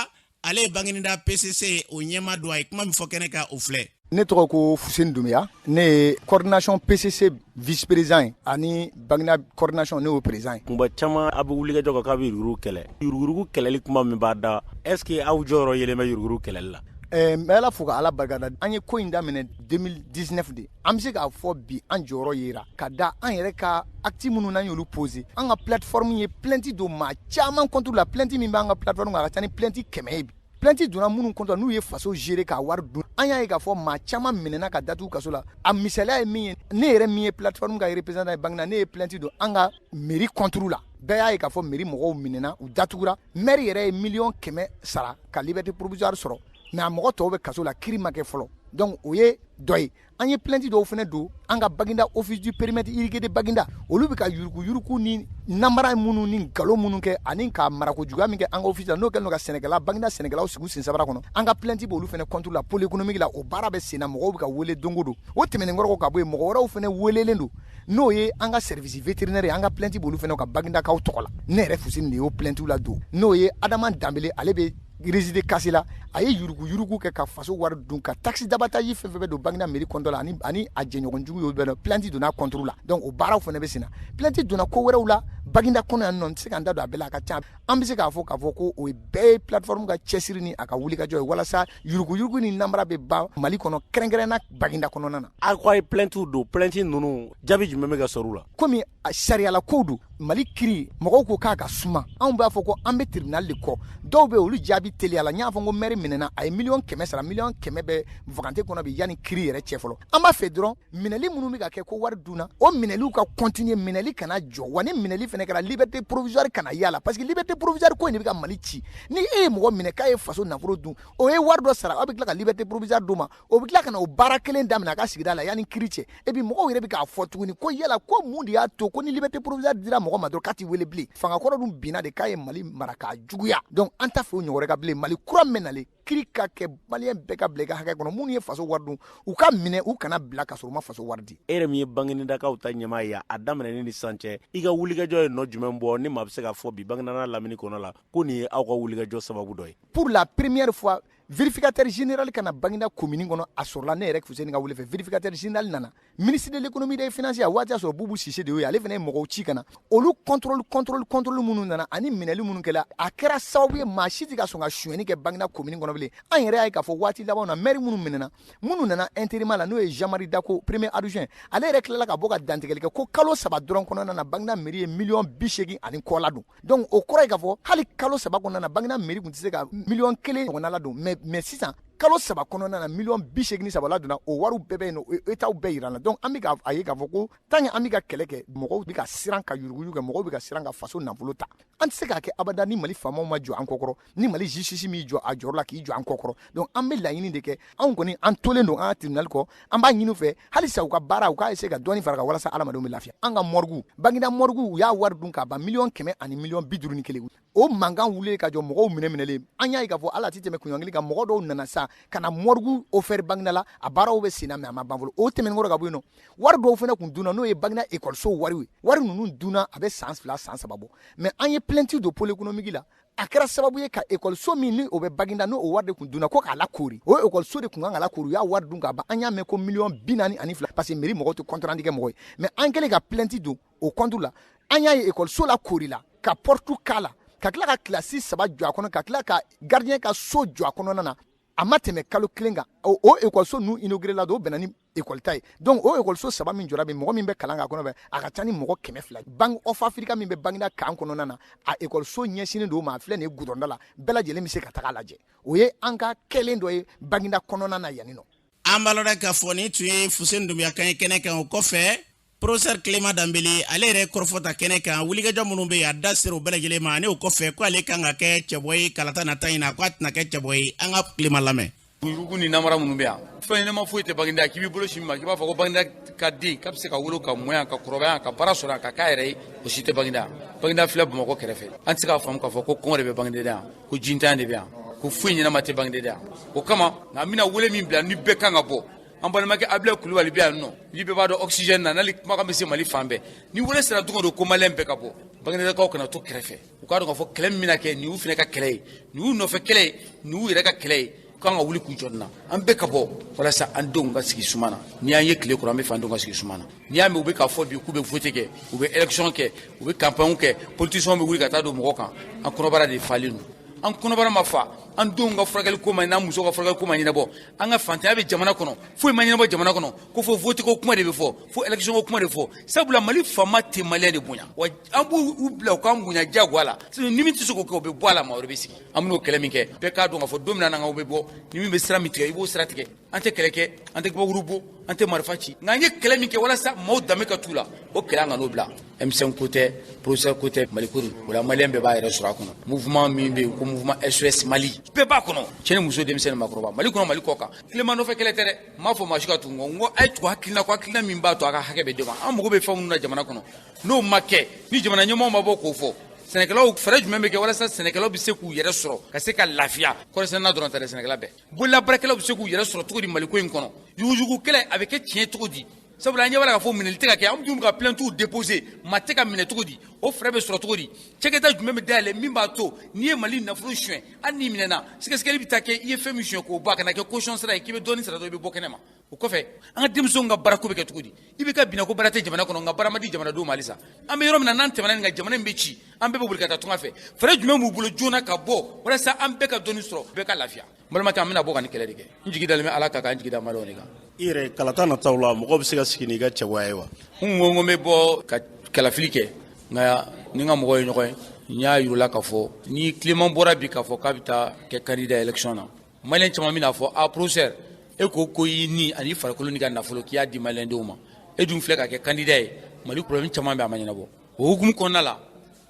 ale ye Bagineda PCC o ɲɛma don a ye kuma min fɔ kɛnɛ kan o filɛ. Ne tɔgɔ ko Fuseni Dunbiya ne ye coordination PCC vice président ye ani Bagineda coordination ne y'o président ye. Kuma caman a bɛ wulikɛjɔ kan k'a bɛ yuruguyurugu kɛlɛ yuruguyurugu kɛlɛli kuma min b'a da est-ce que aw jɔyɔrɔ yɛlɛ bɛ yuruguyurugu kɛlɛli la. N bɛ ala fo ka ala barikada an ye ko in daminɛ 2019 de an bɛ se k'a fɔ bi an jɔyɔrɔ yera ka da an yɛrɛ ka acte minnu n'an y'olu poser an ka plateforme ye plainte don maa caman contre la plainte min b'an ka plateforme kan a ka ca ni plainte 100 ye bi plainte donna minnu contre n'u ye faso gérer k'a wari dun an y'a ye k'a fɔ maa caman minɛna ka datugu kaso la a misaliya ye min ye ne yɛrɛ min ye plateforme ka représentant ye Bagineda ne ye plainte don an ka mairie contre la bɛɛ y'a ye k'a fɔ mairie mɔgɔw minɛna u datugura maire yɛrɛ ye 100 sara ka liberté provisoire sɔrɔ mais a mɔgɔ tɔw bɛ kaso la kiiri ma kɛ fɔlɔ donc o ye dɔ ye an ye plainte dɔw fana don an ka Bagineda office du périmètre irrigué de Bagineda olu bɛ ka yurugu ni namara minnu ni nkalon minnu kɛ ani ka marakojuguya min kɛ an ka office la n'o kɛlen don ka sɛnɛkɛla Bagineda sɛnɛkɛlaw sigi sen sabara kɔnɔ an ka plainte b'olu fana contre la pôle économique la o baara bɛ sen na mɔgɔw bɛ ka wele don o don o tɛmɛnen kɔrɔ ka bɔ yen mɔgɔ wɛrɛw fana welelen don n'o ye an ka service vétérinaire ye an ka plainte b'olu fana ka Baginedakaw tɔgɔ la ne yɛrɛ Fuseni de y'o plainte la don n'o ye Adama Danbɛlɛ ale bɛ résidé kasi la a ye yurugu kɛ ka faso wari dun ka taxi dabataji fɛn fɛn bɛ don Baginda mairie compte la ani a jɛɲɔgɔn jugu y'o bɛɛ la plainte donna contre la donc o baaraw fana bɛ senna plainte donna ko wɛrɛw la Baginda kɔnɔ yan nɔ n tɛ se ka n da don a bɛɛ la a ka ca an bɛ se k'a fɔ ko o ye bɛɛ ye plateforme ka cɛsiri ni a ka wulikajɔ ye walasa yurugu ni namara bɛ ban Mali kɔnɔ kɛrɛnkɛrɛnna Baginda kɔnɔna na. A ko a ye plainte don plainte ninnu jaabi jumɛn bɛ ka sɔrɔ u la. Komi sariyala ko don Mali kiri mɔgɔw ko k'a ka suma anw b'a fɔ ko an bɛ tribunal de kɔ dɔw bɛ olu jaabi teliya la n y'a fɔ ko maire minɛna a ye $100,000 sara $100,000 bɛ vacante kɔnɔ bi yanni kiri yɛrɛ cɛ fɔlɔ an b'a fɛ dɔrɔn minɛli minnu bɛ ka kɛ ko wari dunna o minɛliw ka continuer minɛli kana jɔ wa ni minɛli fana kɛra liberté provisoire kana yala parce que liberté provisoire ko in de bɛ ka Mali ci ni e ye mɔgɔ minɛ k'a ye faso nafolo dun o ye wari dɔ sara aw bɛ tila ka liberté provisoire d'o ma o bɛ tila ka na o baara kelen daminɛ a ka sigida la yanni kiri cɛ et puis mɔgɔw yɛrɛ bɛ k'a fɔ tuguni ko yala ko mun de y'a to ko ni liberté provisoire dira mɔgɔ ma dɔrɔn k'a ti wele bilen fanga kɔrɔ dun binna de k'a ye Mali mara k'a juguya donc an t'a fɛ o ɲɔgɔn wɛrɛ ka bilen Mali kura min nalen kiri ka kɛ maliyɛn bɛɛ ka bila i ka hakɛ kɔnɔ minnu ye faso wari dun u ka minɛ u kana bila ka sɔrɔ u ma faso wari di. E yɛrɛ min ye Baginedakaw ta ɲɛmaa ye a daminɛni ni sisan cɛ i ka wulikajɔ ye nɔ jumɛn bɔ ni maa bɛ se k'a fɔ bi Bagineda lamini kɔnɔ la ko nin ye aw ka wulikajɔ sababu dɔ ye. Pour la première fois vérificateur général kana Baginda commune kɔnɔ a sɔrɔla ne yɛrɛ Fuseni ka wele fɛ vérificateur général nana ministre de l'économie et des finances a waati y'a sɔrɔ Bubu Sise de y'o ye ale fana ye mɔgɔw ci kana olu contrôle minnu nana ani minɛli minnu kɛla a kɛra sababu ye maa si tɛ ka sɔn ka suyɛni kɛ Baginda commune kɔnɔ bilen an yɛrɛ y'a ye k'a fɔ waati labanw na maire minnu nana intérim la n'o ye Jean-Marie Dako premier adjoint ale yɛrɛ tilala ka bɔ ka dantigɛli kɛ ko kalo 3 dɔrɔn kɔnɔna na Baginda mairie ye $80,000 ani kɔ la dun donc o kɔrɔ ye k'a fɔ hali kalo 3 kɔnɔna na Baginda mairie tun tɛ se ka $1,000,000 ɲɔgɔnna la dun mais sisan kalo 3 kɔnɔna na $83,000 la donna o wariw bɛɛ bɛ yen nɔ État bɛɛ yira la donc an bɛ a ye k'a fɔ ko tant que an bɛ ka kɛlɛ kɛ mɔgɔw bɛ ka siran ka yuruguyugu kɛ mɔgɔw bɛ ka siran ka faso nafolo ta an tɛ se k'a kɛ abada ni Mali faamaw ma jɔ an kɔkɔrɔ ni Mali justice m'i jɔ a jɔyɔrɔ la k'i jɔ an kɔkɔrɔ donc an bɛ laɲini de kɛ anw kɔni an tolen don an ka tribunal kɔ an b'a ɲini u fɛ halisa u ka baara u k'a essayer ka dɔɔni fara ka walasa adamadenw bɛ lafiya an ka morgue Baginda morgue u y'a wari dun k'a ban $100,000 ani $51,000 o mankan wulilen ka jɔ mɔgɔw minɛlen an y'a ye k'a fɔ ala tɛ tɛmɛ kunɲɔgɔn kan mɔgɔ dɔw nana sa ka na morgue offert Baginda la a baaraw bɛ sen na mais a ma ban fɔlɔ o tɛmɛnen kɔrɔ ka bɔ yen nɔ wari dɔw fana tun dunna n'o ye Baginda école so wari ye wari ninnu dunna a bɛ san 2 san 3 bɔ mais an ye plainte don pôle économique la a kɛra sababu ye ka école so min ni o bɛ Baginda n'o wari de tun dunna ko k'a lakori o école so de tun kan ka lakori u y'a wari dun k'a ban an y'a mɛn ko $42,000 parce que mairie mɔgɔw tɛ compte rendu kɛ mɔgɔ ye mais an kɛlen ka plainte don o compte la an y'a ye école so la kori la ka porte k'a la ka tila ka kilasi 3 jɔ a kɔnɔ ka tila ka gardien ka so jɔ a kɔnɔna na a ma tɛmɛ kalo 1 kan o école ninnu inauguré la don o bɛnna ni école ta ye donc o école 3 min jɔra bi mɔgɔ min bɛ kalan k'a kɔnɔ bɛ a ka ca ni mɔgɔ 200 Banque of Africa min bɛ Baginda kan kɔnɔna na a école ɲɛsinnen don o ma a filɛ nin ye goudron la bɛɛ lajɛlen bɛ se ka taga lajɛ o ye an ka kɛlen dɔ ye Baginda kɔnɔna na yanni nɔ. An b'a lɔn k'a fɔ ni tun ye Fuseni Dunbiya kan ye kɛnɛ kan o kɔfɛ professeur Clément Dembele ale yɛrɛ kɔrɔfɔta kɛnɛ kan wulikajɔ minnu bɛ yen a da sera o bɛɛ lajɛlen ma ani o kɔfɛ ko ale kan ka kɛ cɛbɔ ye kalata nata in na ko a tɛna kɛ cɛbɔ ye an ka Clément lamɛn. Yurugu ni namara minnu bɛ yan fɛn ɲɛnama foyi tɛ Baginda k'i b'i bolo si min ma k'i b'a fɔ ko Baginda ka den k'a bɛ se ka wolo ka mɔyan ka kɔrɔbaya ka baara sɔrɔ ka k'a yɛrɛ ye o si tɛ Baginda Baginda filɛ Bamakɔ kɛrɛfɛ an tɛ se k'a faamu k'a fɔ ko kɔngɔ de bɛ Baginda yan ko jintan de bɛ yan ko foyi ɲɛnama tɛ Baginda yan o kama nka an bɛna wele min bila ni bɛɛ kan ka bɔ an balimakɛ Ablaye Kulubali bɛ yan nɔ ni bɛɛ b'a dɔn oxygène na n'ale kumakan bɛ se Mali fan bɛɛ ni wele sera don o don ko maliyɛn bɛɛ ka bɔ Baginedakaw kana to kɛrɛfɛ u k'a dɔn k'a fɔ kɛlɛ min bɛna kɛ nin y'u fana ka kɛlɛ ye nin y'u nɔfɛ kɛlɛ ye nin y'u yɛrɛ ka kɛlɛ ye k'an ka wuli kun jɔn na an bɛɛ ka bɔ walasa an denw ka sigi suma na ni y'an ye tile kɔrɔ an bɛ fɛ an denw ka sigi suma na n'i y'a mɛn u bɛ k'a fɔ bi k'u bɛ vote kɛ u bɛ élection kɛ u bɛ campagne kɛ politiciens bɛ wuli ka taa don mɔgɔ kan an kɔnɔbara de falen don an kɔnɔbara ma fa an denw ka furakɛli ko ma n'an musow ka furakɛli ko ma ɲɛnabɔ an ka fantanya bɛ jamana kɔnɔ foyi ma ɲɛnabɔ jamana kɔnɔ ko fo vote ko kuma de bɛ fɔ fo élection ko kuma de fɔ sabula Mali faama tɛ maliyɛn de bonya wa an b'u bila u k'an bonya diyagoya la ni min tɛ se k'o kɛ o bɛ bɔ a la maa wɛrɛ bɛ sigi an bɛn'o kɛlɛ min kɛ bɛɛ k'a dɔn k'a fɔ don min na n'an bɛ bɔ ni min bɛ sira min tigɛ i b'o sira tigɛ an tɛ kɛlɛ kɛ an tɛ kabakuru bɔ an tɛ marifa ci nka an ye kɛlɛ min kɛ walasa maaw danbe ka t'u la o kɛlɛ an ka n'o bila M5 ko tɛ professeur ko tɛ Mali ko don o la maliyɛn bɛɛ b'a yɛrɛ sɔrɔ a kɔnɔ mouvement min bɛ yen ko mouvement SOS Mali bɛɛ b'a kɔnɔ cɛ ni muso denmisɛnnin maakɔrɔba Mali kɔnɔ Mali kɔ kan Clément nɔfɛ kɛlɛ tɛ dɛ n m'a fɔ maa si ka tugu n ko a ye tugu hakilina ko hakilina min b'a to a ka hakɛ bɛ d'o ma an mago bɛ fɛn minnu na jamana kɔnɔ n'o ma kɛ ni jamana ɲɛmɔgɔ ma bɔ k'o fɔ sɛnɛkɛlaw fɛɛrɛ jumɛn bɛ kɛ walasa sɛnɛkɛlaw bɛ se k'u yɛrɛ sɔrɔ ka se ka lafiya kɔɔrisɛnɛna dɔrɔn tɛ dɛ sɛnɛkɛla bɛɛ bololabaarakɛlaw bɛ se k'u yɛrɛ sɔrɔ cogo di Mali ko in kɔnɔ yugujugu kɛlɛ a bɛ kɛ tiɲɛ cogo di sabula anya wala ka fo minɛ tɛ ka kɛ an dun ka plainte déposer ma tɛ ka minɛ cogo di o fɛrɛ bɛ sɔrɔ cogo di cɛkɛda jumɛn bɛ dayɛlɛ min b'a to n'i ye Mali nafolo suɲɛ hali n'i minɛna sɛgɛsɛgɛli bɛ taa kɛ i ye fɛn min suɲɛ k'o bɔ a kana kɛ caution sara ye k'i bɛ dɔɔni sara dɔrɔn i bɛ bɔ kɛnɛ ma o kɔfɛ an ka denmisɛnw ka baarako bɛ kɛ cogo di i bɛ ka binna ko baara tɛ jamana kɔnɔ nka baara ma di jamanadenw ma halisa an bɛ yɔrɔ min na n'an tɛmɛna nin kan jamana in bɛ ci an bɛɛ bɛ boli ka taa tunga fɛ fɛrɛ jumɛn b'u bolo joona ka bɔ walasa an bɛɛ ka dɔɔni sɔrɔ bɛɛ ka lafiya n balimakɛ an bɛna bɔ ka nin kɛlɛ de kɛ n jigi dalen bɛ Ala kan n jigi da Maliɲɛnw de kan i yɛrɛ kalata nataw la mɔgɔ bɛ se ka sigi n'i ka cɛwaya ye wa n ko n bɛ bɔ ka kalafili kɛ nka ni n ka mɔgɔw ye ɲɔgɔn ye n y'a yir'u la k'a fɔ ni Clément bɔra bi k'a fɔ k'a bɛ taa kɛ candidat élection na Maliyɛn caman bɛna fɔ a professeur e ko y'i ni ani farikolo n'i ka nafolo k'i y'a di Maliyɛndenw ma e dun filɛ ka kɛ candidat ye Mali problème caman bɛ a ma ɲɛnabɔ o hukumu kɔnɔna la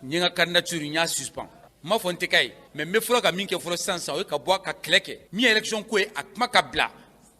n ye n ka candidature n y'a suspend n m'a fɔ n tɛ k'a ye mais n bɛ fɔlɔ ka min kɛ fɔlɔ sisan o ye ka bɔ ka kɛlɛ kɛ min ye élection ko ye a kuma ka bila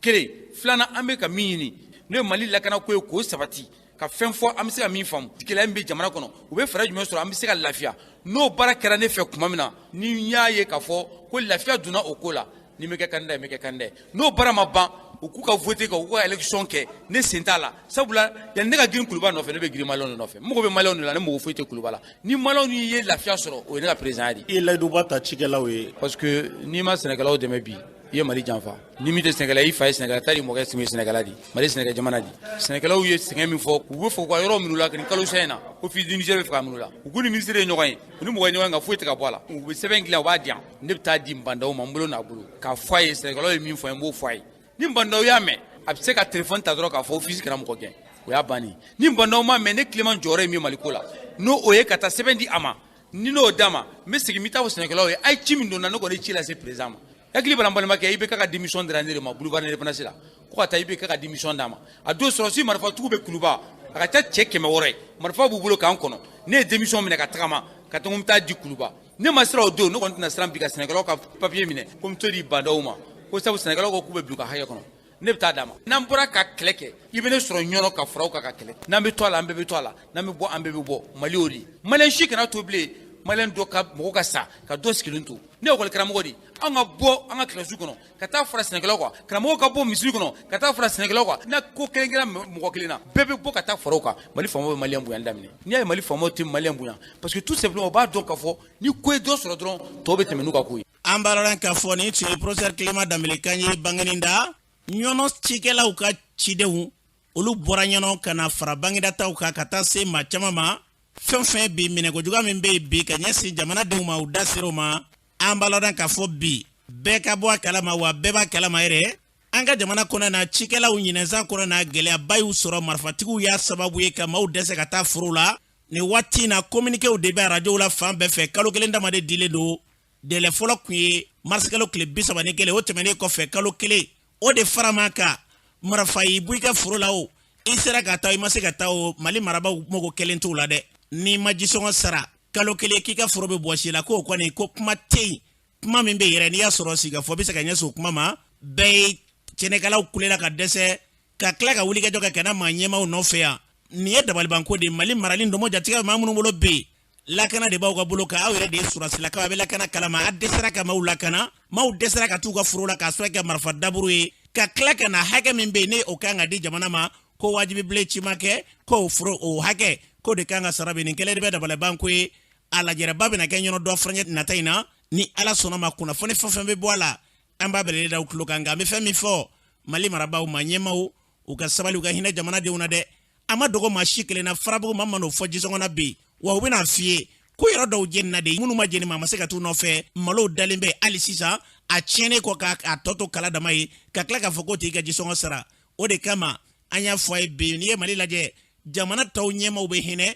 kelen filanan an bɛ ka min ɲini n'o ye Mali lakana ko ye k'o sabati ka fɛn fɔ an bɛ se ka min faamu gɛlɛya min bɛ jamana kɔnɔ u bɛ fɛɛrɛ jumɛn sɔrɔ an bɛ se ka lafiya n'o baara kɛra ne fɛ tuma min na ni n y'a ye k'a fɔ ko lafiya donna o ko la ni n bɛ kɛ candidat ye n bɛ kɛ candidat ye n'o baara ma ban u k'u ka voter kɛ u k'u ka élection kɛ ne sen t'a la sabula yanni ne ka girin Kuluba nɔfɛ ne bɛ girin Maliyɛnw de nɔfɛ n mago bɛ Maliyɛnw de la ne mago foyi tɛ Kuluba la ni Maliyɛnw ye lafiya sɔrɔ o ye ne ka président ye de. i ye layiduba ta cikɛlaw ye parce que n'i ma sɛnɛkɛlaw dɛmɛ bi i ye Mali janfa ni min tɛ sɛnɛkɛla i fa ye sɛnɛkɛla ta di mɔkɛ ye sɛnɛkɛla di Mali sɛnɛkɛ jamana di sɛnɛkɛlaw ye sɛgɛn min fɔ u bɛ fɔ u ka yɔrɔ minnu la nin kalo sa in na ko fii du Niger bɛ fɛ ka minnu la u k'u ni ministre ye ɲɔgɔn ye u ni mɔgɔ ye ɲɔgɔn ye nka foyi tɛ ka bɔ a la u bɛ sɛbɛn dilan u b'a di yan ne bɛ taa di n bandaw ma n bolo n'a bolo k'a fɔ a ye sɛnɛkɛlaw ye min fɔ n b'o fɔ a ye ni n bandaw y'a mɛn a bɛ se ka téléphone ta dɔrɔn k'a fɔ office kɛra mɔgɔ gɛn o y'a bannen ni n bandaw ma mɛn ne Clément jɔyɔrɔ ye min Mali ko la n'o o ye ka taa sɛbɛn di a ma ni n'o d'a ma n bɛ segin n bɛ taa fɔ sɛnɛkɛlaw ye a ye ci min donna ne kɔni ye ci lase président ma hakili bala n balimakɛ i bɛ ka démission dira ne de ma boulevard indépendance la ko ka taa i bɛ ka démission d'a ma a don sɔrɔsi marifatigiw bɛ Kuluba a ka ca cɛ 100 ye marifa b'u bolo k'an kɔnɔ ne ye démission minɛ ka tagama ka to n bɛ taa di Kuluba ne ma siran o don ne kɔni tɛna siran bi ka sɛnɛkɛlaw ka papier minɛ ko n to di bandaw ma ko sabu sɛnɛkɛlaw ko k'u bɛ bin u ka hakɛ kɔnɔ ne bɛ taa d'a ma n'an bɔra ka kɛlɛ kɛ i bɛ ne sɔrɔ ɲɔnɔ ka faraw kan ka kɛlɛ n'an bɛ to a la an bɛɛ bɛ to a la n'an bɛ bɔ an bɛɛ bɛ bɔ Mali y'o de ye Maliyɛn si kana to bilen Maliyɛn dɔ ka mɔgɔ ka sa ka dɔ sigilen to ne ye école karamɔgɔ de an ka bɔ an ka kilasi kɔnɔ ka taa fara sɛnɛkɛlaw kan karamɔgɔ ka bɔ misiri kɔnɔ ka taa fara sɛnɛkɛlaw kan n'a ko kelen kɛra mɔgɔ kelen na bɛɛ bɛ bɔ ka taa faraw kan Mali faamaw bɛ Maliyɛn bonya daminɛ n'i y'a ye Mali faamaw tɛ Maliyɛn bonya parce que tout simplement u b'a dɔn k'a fɔ ni ko ye dɔ sɔrɔ dɔrɔn tɔw bɛ tɛmɛ n'u ka ko ye. an b'a dɔn k'a fɔ nin tun ye professeur Clément Danbɛlɛ ye Bangeninda ɲɔnɔ cikɛlaw ka cidenw olu bɔra ɲɔnɔ ka na fara Bangedataw kan ka taa se maa caman ma fɛn fɛn bi minɛkojuguya min bɛ yen bi ka ɲɛsin jamanadenw ma u da ser'o ma an b'a dɔn k'a fɔ bi bɛɛ ka bɔ a kalama wa bɛɛ b'a kalama yɛrɛ an ka jamana kɔnɔ na cikɛlaw ɲinɛnsan kɔnɔ na gɛlɛyaba y'u sɔrɔ marifatigiw y'a sababu ye ka maaw dɛsɛ ka taa foro la nin waati in na communiquéw de bɛ radiow la fan bɛɛ fɛ kalo kelen dama de dilen don délai fɔlɔ kun ye mars kalo tile 31 o tɛmɛnen kɔfɛ kalo kelen o de farama kan marifa y'i bɔ i ka foro la o i sera ka taa i ma se ka taa o Mali marabaw mago kelen t'u la dɛ ni ma jisɔngɔ sara kalo kelen k'i ka foro bɛ bɔsi la k'o kɔni ko kuma tɛ yen kuma min bɛ yɛrɛ n'i y'a sɔrɔ sigafɔ bɛ se ka ɲɛsin o kuma ma bɛɛ ye cɛnɛkɛlaw kulela ka dɛsɛ ka tila ka wulikajɔ kɛ ka na maa ɲɛmaaw nɔfɛ yan nin ye dabalibanko de Mali marali ndomo jatigɛ maa minnu bolo bɛ yen lakana de b'aw ka bolo kan aw yɛrɛ de ye surasilakaw a bɛ lakana kalama a dɛsɛra ka maaw lakana maaw dɛsɛra ka t'u ka foro la k'a sɔrɔ kɛ marifa daburu ye ka tila ka na hakɛ min bɛ yen ne o kan ka di jamana ma ko wajibi bilen ci ma kɛ ko foro o hakɛ ko de kan ka sara bɛ nin kɛlɛ de bɛ dabalibanko ye a lajɛrɛba bɛna kɛ ɲɔnɔ dɔ faraɲɛ nata in na ni Ala sɔnna ma kunnafoni fɛn fɛn bɛ bɔ a la an b'a bɛlɛlen da u tulo kan nka an bɛ fɛn min fɔ Mali marabaw ma ɲɛmaaw u ka sabali u ka hinɛ jamanadenw na dɛ a ma dogo maa si kelen na farabugu ma n'o fɔ jisɔngɔ na bi wa u bɛna f'i ye ko yɔrɔ dɔw jeni na de minnu ma jeni ma ma se ka t'u nɔfɛ malow dalen bɛ hali sisan a tiɲɛnen kɔ k'a tɔ to kala dama ye ka tila k'a fɔ k'o t'i ka jisɔngɔ sara o de kama an y'a fɔ a ye bi n'i ye Mali lajɛ jamana tɔw ɲɛmaaw bɛ hinɛ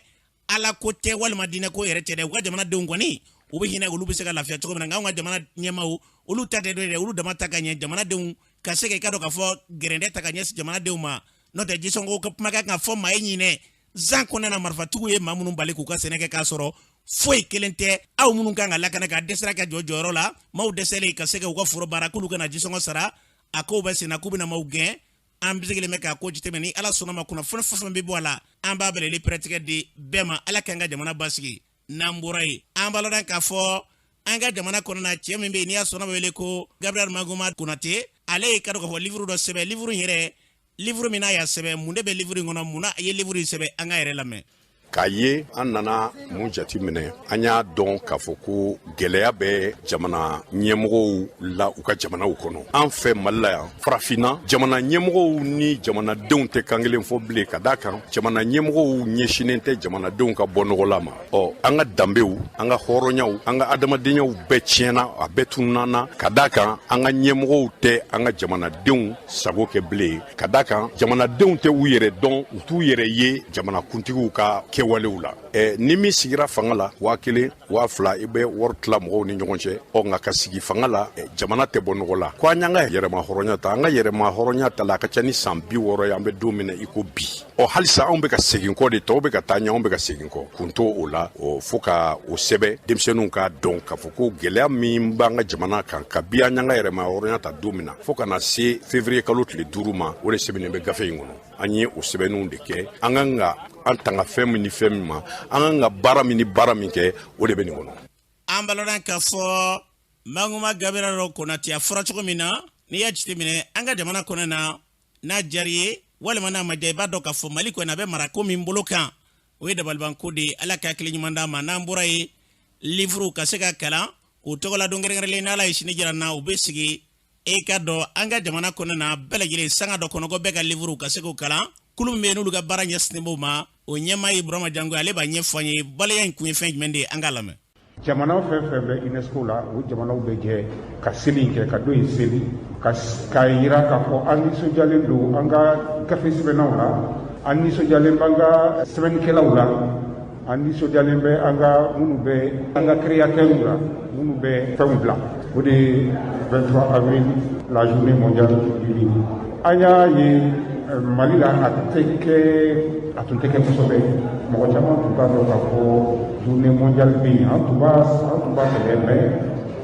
Ala ko tɛ walima diinɛ ko yɛrɛ tɛ dɛ u ka jamanadenw kɔni u bɛ hinɛ olu bɛ se ka lafiya cogo min na nka anw ka jamana ɲɛmaaw olu ta tɛ dɛ olu dama ta ka ɲɛ jamanadenw ka se k'i ka dɔn k'a fɔ gɛrɛndɛ ta ka ɲɛsin jamanadenw ma n'o tɛ jisɔngɔ ka kuma kan ka fɔ maa ye ɲinɛ zan kɔnɔna na marifatigiw ye maa minnu bali k'u ka sɛnɛ kɛ k'a sɔrɔ foyi kelen tɛ aw minnu kan ka lakana ka dɛsɛra ka jɔ jɔyɔrɔ la maaw dɛsɛlen ka se ka u ka foro baara k'olu kana jisɔngɔ sara a kow bɛ senna k'u bɛna maaw gɛn an bisigilen bɛ k'a ko jitɛmɛ ni Ala sɔnna ma kunnafoni fɛn fɛn bɛ bɔ a la an b'a bɛlɛli pɛrɛtigɛ di bɛɛ ma Ala k'an ka jamana basigi n'an bɔra yen an b'a lɔn k'a fɔ an ka jamana kɔnɔna cɛ min bɛ yen n'i y'a sɔnna bɛ wele ko Gabriel Magoma Konate ale ye ka dɔn k'a fɔ livre dɔ sɛbɛn livre in yɛrɛ livre mina ya sɛbɛ mun de bɛ livre in kɔnɔ mun na a ye livre in sɛbɛ an ka yɛrɛ lamɛn. K'a ye an nana mun jati minɛ an y'a dɔn k'a fɔ ko gɛlɛya bɛ jamana ɲɛmɔgɔw la u ka jamanaw kɔnɔ. An fɛ Mali la yan farafinna jamana ɲɛmɔgɔw ni jamanadenw tɛ kan kelen fɔ bilen ka d'a kan jamana ɲɛmɔgɔw ɲɛsinen tɛ jamanadenw ka bɔ nɔgɔla ma. An ka danbew an ka hɔrɔnyaw an ka adamadenyaw bɛɛ tiɲɛna a bɛɛ tununana ka d'a kan an ka ɲɛmɔgɔw tɛ an ka jamanadenw sago kɛ bilen ka d'a kan jamanadenw tɛ u yɛrɛ dɔn u t'u yɛrɛ ye jamanakuntigiw ka kɛwalew la. Ni min sigira fanga la 1000 2000 i bɛ wari tila mɔgɔw ni ɲɔgɔn cɛ nka ka sigi fanga la jamana tɛ bɔ nɔgɔ la ko an y'an ka yɛrɛma hɔrɔnya ta an ka yɛrɛma hɔrɔnya ta la a ka ca ni san 60 ye an bɛ don min na i ko bi halisa anw bɛ ka segin kɔ de tɔw bɛ ka taa ɲɛ anw bɛ ka segin kɔ kun t'o o la fo ka o sɛbɛ denmisɛnninw ka dɔn k'a fɔ ko gɛlɛya min b'an ka jamana kan kabi an y'an ka yɛrɛma hɔrɔnya ta don min na fo ka na se février kalo tile 5 ma o de sɛbɛnnen bɛ gafe in kɔnɔ an ye o sɛbɛnninw de kɛ an kan ka an tanga fɛn min ni fɛn min ma an kan ka baara min ni baara min kɛ o de bɛ nin kɔnɔ. An balola k'a fɔ Manguma Gabriel Konate a fɔra cogo min na n'i y'a jateminɛ an ka jamana kɔnɔ na n'a diyara i ye walima n'a ma diya i b'a dɔn k'a fɔ Mali kɔnɔ a bɛ marako min bolo kan o ye dabalibanko de ye Ala ka hakili ɲuman d'a ma n'an bɔra ye livre ka se ka kalan o tɔgɔ la don kɛrɛnkɛrɛnlen n'Ala ye sini jira na u bɛ sigi e ka dɔn an ka jamana kɔnɔ na bɛɛ lajɛlen sanga dɔ kɔnɔ ko bɛɛ ka livre ka se k'o kalan kulu min bɛ yen n'olu ka baara ɲɛsinnen b'o ma o ɲɛmaa ye Burama Jango ale b'a ɲɛfɔ an ye baleya in kun ye fɛn jumɛn de ye an k'a lamɛn. Jamanaw fɛn fɛn bɛ UNESCO la o jamanaw bɛ jɛ ka seli in kɛ ka don in seli ka yira k'a fɔ an nisɔndiyalen don an ka gafe sɛbɛnnaw la an nisɔndiyalen b'an ka sɛbɛnnikɛlaw la an nisɔndiyalen bɛ an ka minnu bɛ an ka créateurs la minnu bɛ fɛnw bila o de ye 23 avril la journée mondiale du livre an y'a ye Mali la a tun tɛ kɛ kosɛbɛ mɔgɔ caman tun b'a dɔn k'a fɔ journée mondiale bɛ yen an tun b'a kɛlɛ mais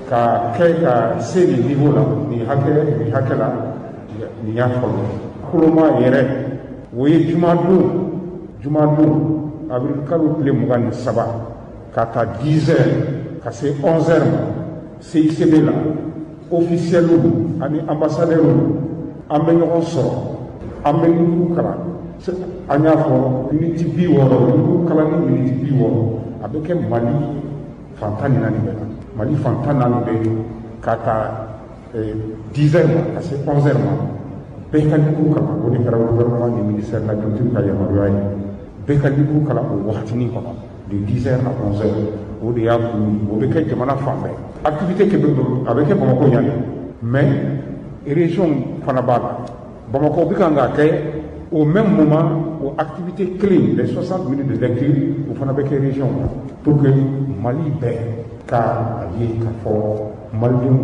ka kɛ ka se nin niveau la nin hakɛ la nin y'a fɔlɔ koloma yɛrɛ o ye jumadon avril kalo tile 23 ka taa 10 heures ka se 11 heures ma CICB la officiels ani ambassadeurs an bɛ ɲɔgɔn sɔrɔ an bɛ ɲugu kalan an y'a fɔ miniti 60 ɲugu kalan ni miniti 60 a bɛ kɛ Mali fantan ni naani bɛɛ la Mali fantan naani bɛ ka taa 10 heures ma ka se 11 heures ma bɛɛ ka ɲugu kalan o de kɛra gouvernement ni ministère de la culture ka yamaruya ye bɛɛ ka ɲugu kalan o wagatinin kɔnɔ de 10 heures à 11 heures o de y'a kun o bɛ kɛ jamana fan bɛɛ activité kɛ bɛ a bɛ kɛ Bamakɔ yan mais région fana b'a la Bamako bi kan ka kɛ au même moment o activité clé les 60 minutes de lecture o fana bɛ kɛ région pour que Mali bɛɛ ka ye k'a fɔ Malidenw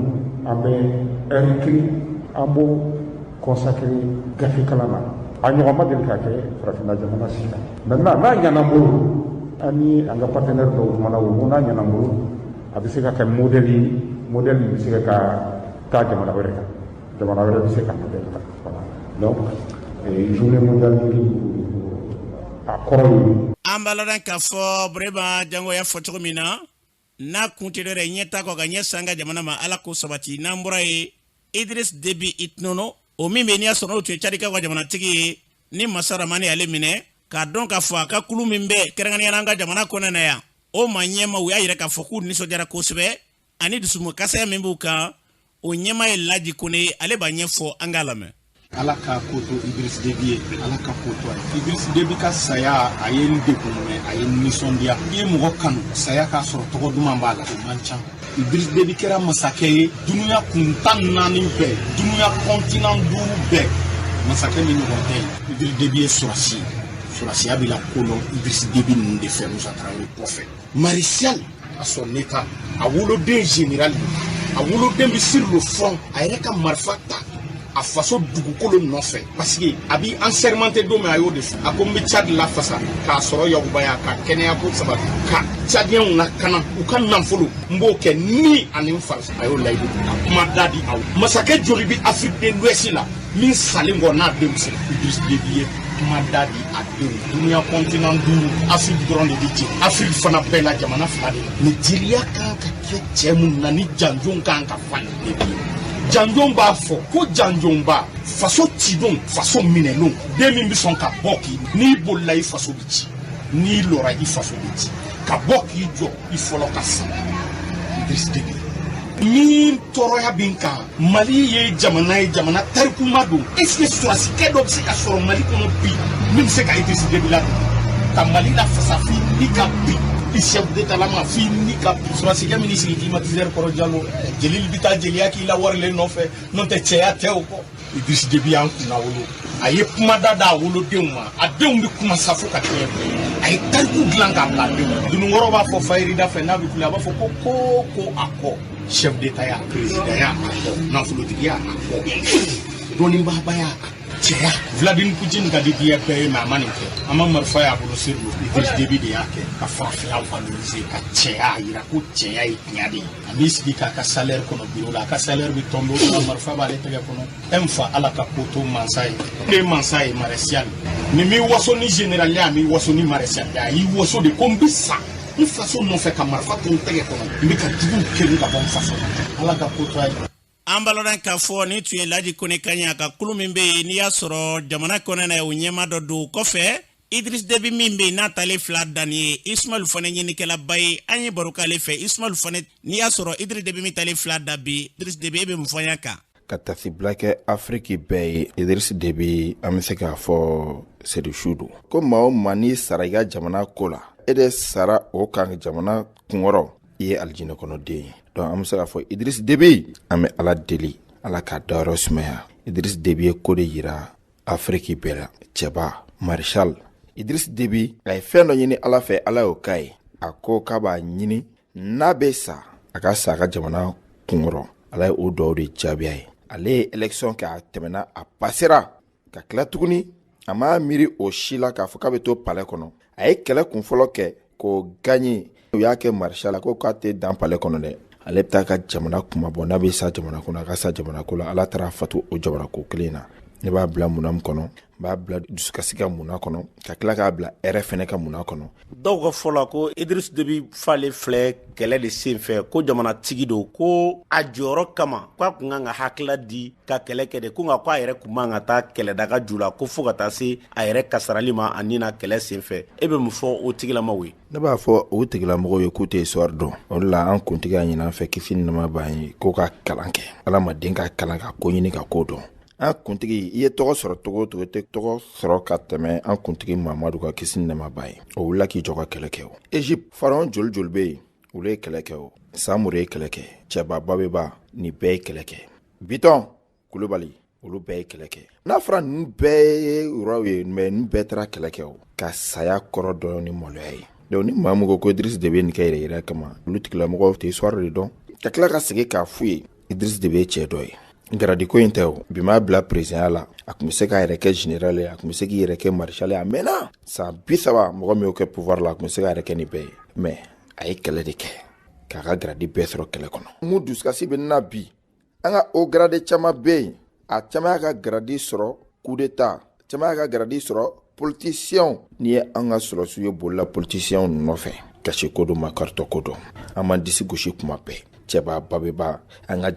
an bɛ heure clé an b'o consacrer gafe kalan na a ɲɔgɔn ma deli ka kɛ farafinna jamana si la maintenant n'a ɲɛna n bolo an ni an ka partenaire dɔw kumana o ko n'a ɲɛna n bolo a bɛ se ka kɛ modèle ye modèle min bɛ se ka taa jamana wɛrɛ kan jamana wɛrɛ bɛ se ka modèle ta voilà. Donc, journée mondiale du livre a kɔrɔ ye. An balala k'a fɔ Burama Jango y'a fɔ cogo min na n'a kun tɛ dɛ ɲɛ ta kɔ ka ɲɛ san ka jamana ma Ala ko sabati n'an bɔra ye Idriss Déby Itnono o min bɛ n'i y'a sɔrɔ o tun ye Tchadikaw ka jamanatigi ye ni Masa Ramani y'ale minɛ k'a dɔn k'a fɔ a ka kulu min bɛ kɛrɛnkɛrɛnnenya la an ka jamana kɔnɔ na yan o maa ɲɛma u y'a yira k'a fɔ k'u nisɔndiyara kosɛbɛ ani dusukasaya min b'u kan o ɲɛma ye Laji Kone ale b'a ɲɛfɔ an k'a lamɛn. Ala ka koto Idriss Déby ye Ala ka koto Idriss Déby ka saya a ye n degun mɛn a ye nisɔndiya i ye mɔgɔ kanu saya k'a sɔrɔ tɔgɔ duman b'a la o man ca Idriss Déby kɛra masakɛ ye dunuya kun 14 bɛɛ dunuya continent 5 bɛɛ masakɛ min ɲɔgɔn tɛ Idriss Déby ye sɔrɔsiya bɛ la kolon Idriss Déby ninnu de fɛ Musa Traoré kɔfɛ Martial a son état a woloden général a woloden bɛ sur le front a yɛrɛ ka marifa ta a faso dugukolo nɔfɛ parce que a bi ensermenté don min a y'o de fɔ a ko n bɛ Tchad lafasa k'a sɔrɔ yakubaya ka kɛnɛya ko sabati ka Tchadiens lakana u ka nafolo n b'o kɛ ni ani n fari a y'o layidu ka kuma da di aw masakɛ joli bɛ Afrique de l'Ouest la min salen kɔ n'a denw sera Idriss Déby ye kuma da di a denw dunuya continent 5 Afrique dɔrɔn de bɛ jɛ Afrique fana bɛɛ la jamana 2 de la mais jeliya kan ka kɛ cɛ mun na ni janjo kan ka falen janjon b'a fɔ ko janjonba faso cidon faso minɛlon den min bɛ sɔn ka bɔ k'i n'i bolila i faso bɛ ci n'i lɔra i faso bɛ ci ka bɔ k'i jɔ i fɔlɔ ka sa Idriss Déby ni tɔɔrɔya bɛ n kan Mali ye jamana tarikuma don est-ce que sɔrɔsikɛ dɔ bɛ se ka sɔrɔ Mali kɔnɔ bi min bɛ se ka Idriss Déby ladon ka Mali lafasa f'i ni ka bi i chef d'état la ma f'i ni ka bi sɔrɔsikɛ min sigi climatiseur kɔrɔ Jalo jeli bɛ taa jeliya k'i la warilen nɔfɛ n'o tɛ cɛya tɛ o kɔ Idriss Déby y'an kunna wolo a ye kumada d'a wolodenw ma a denw bɛ kuma sa fo ka kɛ a ye tariku dilan k'a bila denw dununkɔrɔ b'a fɔ fayirida fɛ n'a bɛ kule a b'a fɔ ko a kɔ chef d'état ya président ya a kɔ nafolotigi ya a kɔ dɔnnibaba ya cɛya Vladimir Poutine ka di diɲɛ bɛɛ ye mais a ma nin kɛ a ma marifa y'a bolo seri lo Idriss Déby de y'a kɛ ka farafinya valoriser ka cɛya yira ko cɛya ye tiɲɛ de ye a b'i sigi k'a ka salaire kɔnɔ bureau la a ka salaire bɛ tomber o la marifa b'ale tɛgɛ kɔnɔ fa ala ka ko to mansa ye ne ye mansa ye maréchal ni mi waso ni général ya mi waso ni maréchal ya yi waso de ko n bɛ sa n faso nɔfɛ ka marifa to n tɛgɛ kɔnɔ n bɛ ka juguw kɛli ka bɔ n faso ala ka ko to a ye. An balodan k'a fɔ ni tun ye Laji Kone ka ɲɛ ka kulu min bɛ yen n'i y'a sɔrɔ jamana kɔnɔna ye o ɲɛma dɔ don kɔfɛ Idriss Déby min bɛ yen n'a tale fila dan ye Ismaël fana ɲinikɛlaba ye an ye baro k'ale fɛ Ismaël fana n'i y'a sɔrɔ Idriss Déby min tale fila da bi Idriss Déby e bɛ mun fɔ an kan. Ka tasibila kɛ Afrique bɛɛ ye Idriss Déby an bɛ se k'a fɔ c'est du chou don ko maa o maa n'i sara i ka jamana ko la e de sara o kan jamana kunkɔrɔ i ye alijinɛ kɔnɔden ye. Donc an bɛ se k'a fɔ Idriss Déby an bɛ ala deli ala k'a dayɔrɔ sumaya Idriss Déby ye ko de yira Afrique bɛɛ la cɛba Marshal Idriss Déby a ye fɛn dɔ ɲini ala fɛ ala y'o k'a ye a ko k'a b'a ɲini n'a bɛ sa a ka sa a ka jamana kunkɔrɔ ala ye o dɔw de jaabi a ye ale ye élection kɛ a tɛmɛna a passera ka tila tuguni a m'a miiri o si la k'a fɔ k'a bɛ to palais kɔnɔ a ye kɛlɛ kunfɔlɔ kɛ k'o gagné u y'a kɛ Marshal la ko k'a tɛ dan palais kɔnɔ dɛ ale bɛ taa ka jamana kuma bɔ n'a bɛ sa jamana kɔnɔ a ka sa jamana ko la ala taara fatu o jamana ko kelen na ne b'a bila munna min kɔnɔ n b'a bila dusukasi ka munna kɔnɔ ka tila k'a bila hɛrɛ fɛnɛ ka munna kɔnɔ. dɔw ka fɔ la ko Idriss Déby fale filɛ kɛlɛ de sen fɛ ko jamanatigi don ko a jɔyɔrɔ kama k'a kun kan ka hakilila di ka kɛlɛ kɛ de ko nka k'a yɛrɛ kun man ka taa kɛlɛdaga ju la ko fo ka taa se a yɛrɛ kasarali ma a ni na kɛlɛ sen fɛ e bɛ mun fɔ o tigilamaw ye. ne b'a fɔ o tigilamɔgɔw ye k'u tɛ histoire dɔn o de la an kuntigi y'a ɲini an fɛ kisi ni nɛɛma b'a ye k'o ka kalan kɛ ala ma den ka kalan ka ko ɲini ka ko dɔn. an kuntigi i ye tɔgɔ sɔrɔ togo togo tɛ tɔgɔ sɔrɔ ka tɛmɛ an kuntigi Mamadu ka kisi ni nɛɛma b'a ye o wulila k'i jɔ ka kɛlɛ kɛ o. Egypte pharaon joli joli bɛ yen olu ye kɛlɛ kɛ o Samori ye kɛlɛ kɛ cɛba Babeba ni bɛɛ ye kɛlɛ kɛ Bitɔn Kulubali olu bɛɛ ye kɛlɛ kɛ n'a fɔra ninnu bɛɛ ye yɔrɔw ye mais ninnu bɛɛ taara kɛlɛ kɛ o ka saya kɔrɔ dɔn ni maloya ye. donc ni maa min ko Idriss Déby nin kɛ yɛrɛ kama olu tigilamɔgɔw tɛ histoire de dɔn ka tila ka segin k'a f'u ye Idriss Déby ye cɛ dɔ ye. Garadi ko in tɛ o bi m'a bila président la a tun bɛ se k'a yɛrɛ kɛ général ye a tun bɛ se k'i yɛrɛ kɛ marshal ye a mɛnna san 30 mɔgɔ min y'o kɛ pouvoir la a tun bɛ se k'a yɛrɛ kɛ nin bɛɛ ye mais a ye kɛlɛ de kɛ k'a ka garadi bɛɛ sɔrɔ kɛlɛ kɔnɔ. mun dusukasi bɛ na bi an ka o garadi caman bɛ yen a caman y'a ka garadi sɔrɔ coup d'état caman y'a ka garadi sɔrɔ politicien n'i ye an ka sɔrɔsiw ye bolila politicien nɔfɛ kasi ko dɔn makartɔ ko dɔn an m'an disi gosi kuma bɛɛ cɛba Babeba an ka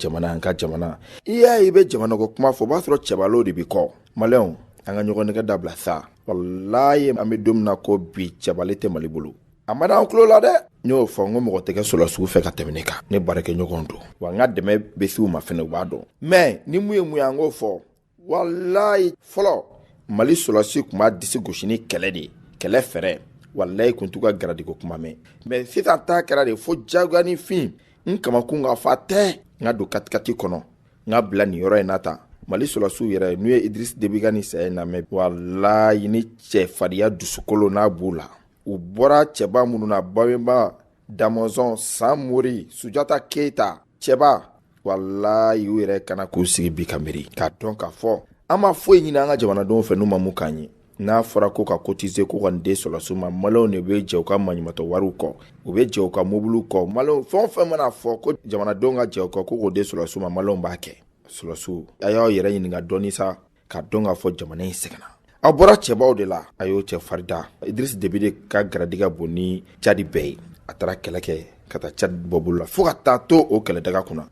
jamana i y'a ye i bɛ jamana ko kuma fɔ o b'a sɔrɔ cɛbalaw de bɛ kɔ maliyɛnw an ka ɲɔgɔn nɛgɛ dabila sa walayi an bɛ don min na ko bi cɛbale tɛ Mali bolo a ma d'an tulo la dɛ n y'o fɔ n ko mɔgɔ tɛ kɛ sɔrɔsiw fɛ ka tɛmɛ ne kan ne baarakɛ ɲɔgɔn don wa n ka dɛmɛ bɛ se u ma fɛnɛ u b'a dɔn mais ni mun ye mun ye an k'o fɔ walayi fɔlɔ Mali sɔrɔsi tun b'a disi gosi ni kɛlɛ de ye kɛlɛ fɛrɛ walayi kun t'u ka garadi ko kuma mɛn mais sisan ta kɛra de fo jagoya ni fin n kamakun ka fa tɛ n ka don katikati kɔnɔ n ka bila nin yɔrɔ in na tan Mali sɔrɔsiw yɛrɛ n'u ye Idriss Déby ka nin saya in lamɛn walayi ni cɛfarinya dusukolo n'a b'u la u bɔra cɛba minnu na Babeba Damɔzɔn Samori Sujata Keita cɛba walayi u yɛrɛ kana k'u sigi bi ka miiri k'a dɔn k'a fɔ an ma foyi ɲini an ka jamanadenw fɛ n'u ma mun k'an ye n'a fɔra ko ka cotiser ko ka nin den sɔrɔsiw ma maliyɛnw de bɛ jɛ u ka maɲumatɔ wariw kɔ u bɛ jɛ u ka mobiliw kɔ maliyɛnw fɛn o fɛn mana fɔ ko jamanadenw ka jɛ u kɔ ko k'o den sɔrɔsiw ma maliyɛnw b'a kɛ sɔrɔsiw a y'aw yɛrɛ ɲininka dɔɔni sa k'a dɔn k'a fɔ jamana in sɛgɛnna aw bɔra cɛbaw de la a y'o cɛ farida Idriss Déby de ka garadi ka bon ni Tchadi bɛɛ ye a taara kɛlɛ kɛ ka taa Tchadi bɔbolo la fo ka taa to o kɛlɛdaga kunna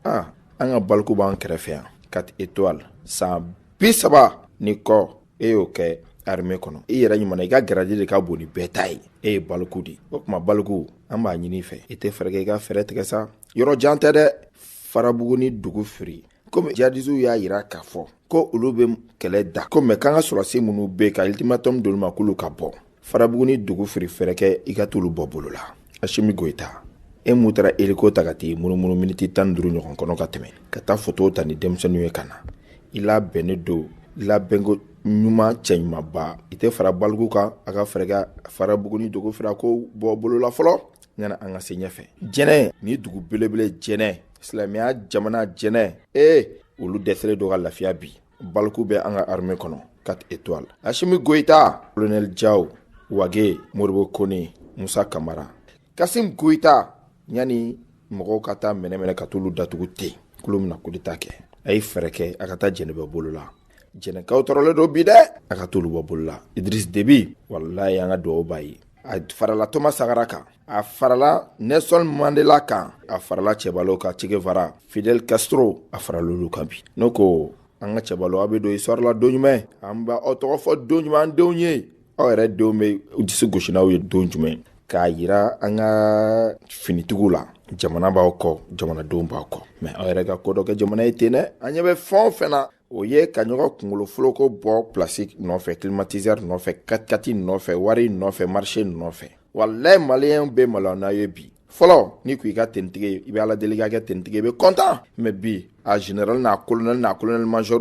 an ka baliku b'an kɛrɛfɛ yan 4 étoiles san 30 ni kɔ e y'o kɛ armée kɔnɔ i yɛrɛ ɲuman i ka garaji de ka bon ni bɛɛ ta ye e ye baliku di o tuma baliku an b'a ɲini fɛ i tɛ fɛrɛ kɛ i ka fɛrɛ tigɛ sa yɔrɔ jan tɛ dɛ Farabugu ni dugu firi komi jihadistes y'a yira k'a fɔ ko olu bɛ kɛlɛ da ko mɛ k'an ka sɔrɔdasi minnu bɛ ka ultimatum d'olu ma k'olu ka bɔ Farabugu ni dugu firi fɛrɛ kɛ i ka t'olu bɔ bolo la Asimi Goita e mun taara hélico ta ka t'i munumunu miniti 15 ɲɔgɔn kɔnɔ ka tɛmɛ ka taa photo ta ni denmisɛnninw ye ka na i labɛnnen don labɛnko ɲuman cɛ ɲumanba i tɛ fara baliku kan a ka fɛrɛ kɛ Farabugu ni dugu fira ko bɔ bolo la fɔlɔ ɲana an ka se ɲɛfɛ Jɛnɛ ni dugu belebele Jɛnɛ silamɛya jamana Jɛnɛ olu dɛsɛlen don ka lafiya bi baliku bɛ an ka armée kɔnɔ 4 étoiles Asimi Goita Colonel Diaw Wage Moribo Kone Musa Kamara Kasim Goita yani mɔgɔw ka taa minɛ ka t'olu datugu ten kulu mina coup d'état kɛ a ye fɛrɛ kɛ a ka taa Jɛnɛbɛ bolo la Jɛnɛkaw tɔrɔlen don bi dɛ a ka t'olu bɔ bolo la Idriss Déby wallahi an ka dugawu b'a ye a farala Thomas Sankara kan a farala Nelson Mandela kan a farala Cɛbalo kan Che Guevara Fidel Castro a faralolu kan bi n'o ko an ka Cɛbalo a bɛ don histoire la don jumɛn an b'a aw tɔgɔ fɔ don jumɛn an denw ye aw yɛrɛ denw bɛ disi gosi n'aw ye don jumɛn k'a yira an ka finitigiw la jamana b'aw kɔ jamanadenw b'aw kɔ mɛ aw yɛrɛ ka ko dɔ kɛ jamana ye ten dɛ an ɲɛ bɛ fɛn o fɛn na o ye ka ɲɔgɔn kunkolo foloko bɔ place nɔfɛ climatiseur nɔfɛ 4x4 nɔfɛ wari nɔfɛ marché nɔfɛ wallahi maliyɛn bɛ maloya n'a ye bi fɔlɔ ni ko i ka tenitigi i bɛ ala deli ka kɛ tenitigi i bɛ content mais bi a général n'a colonel major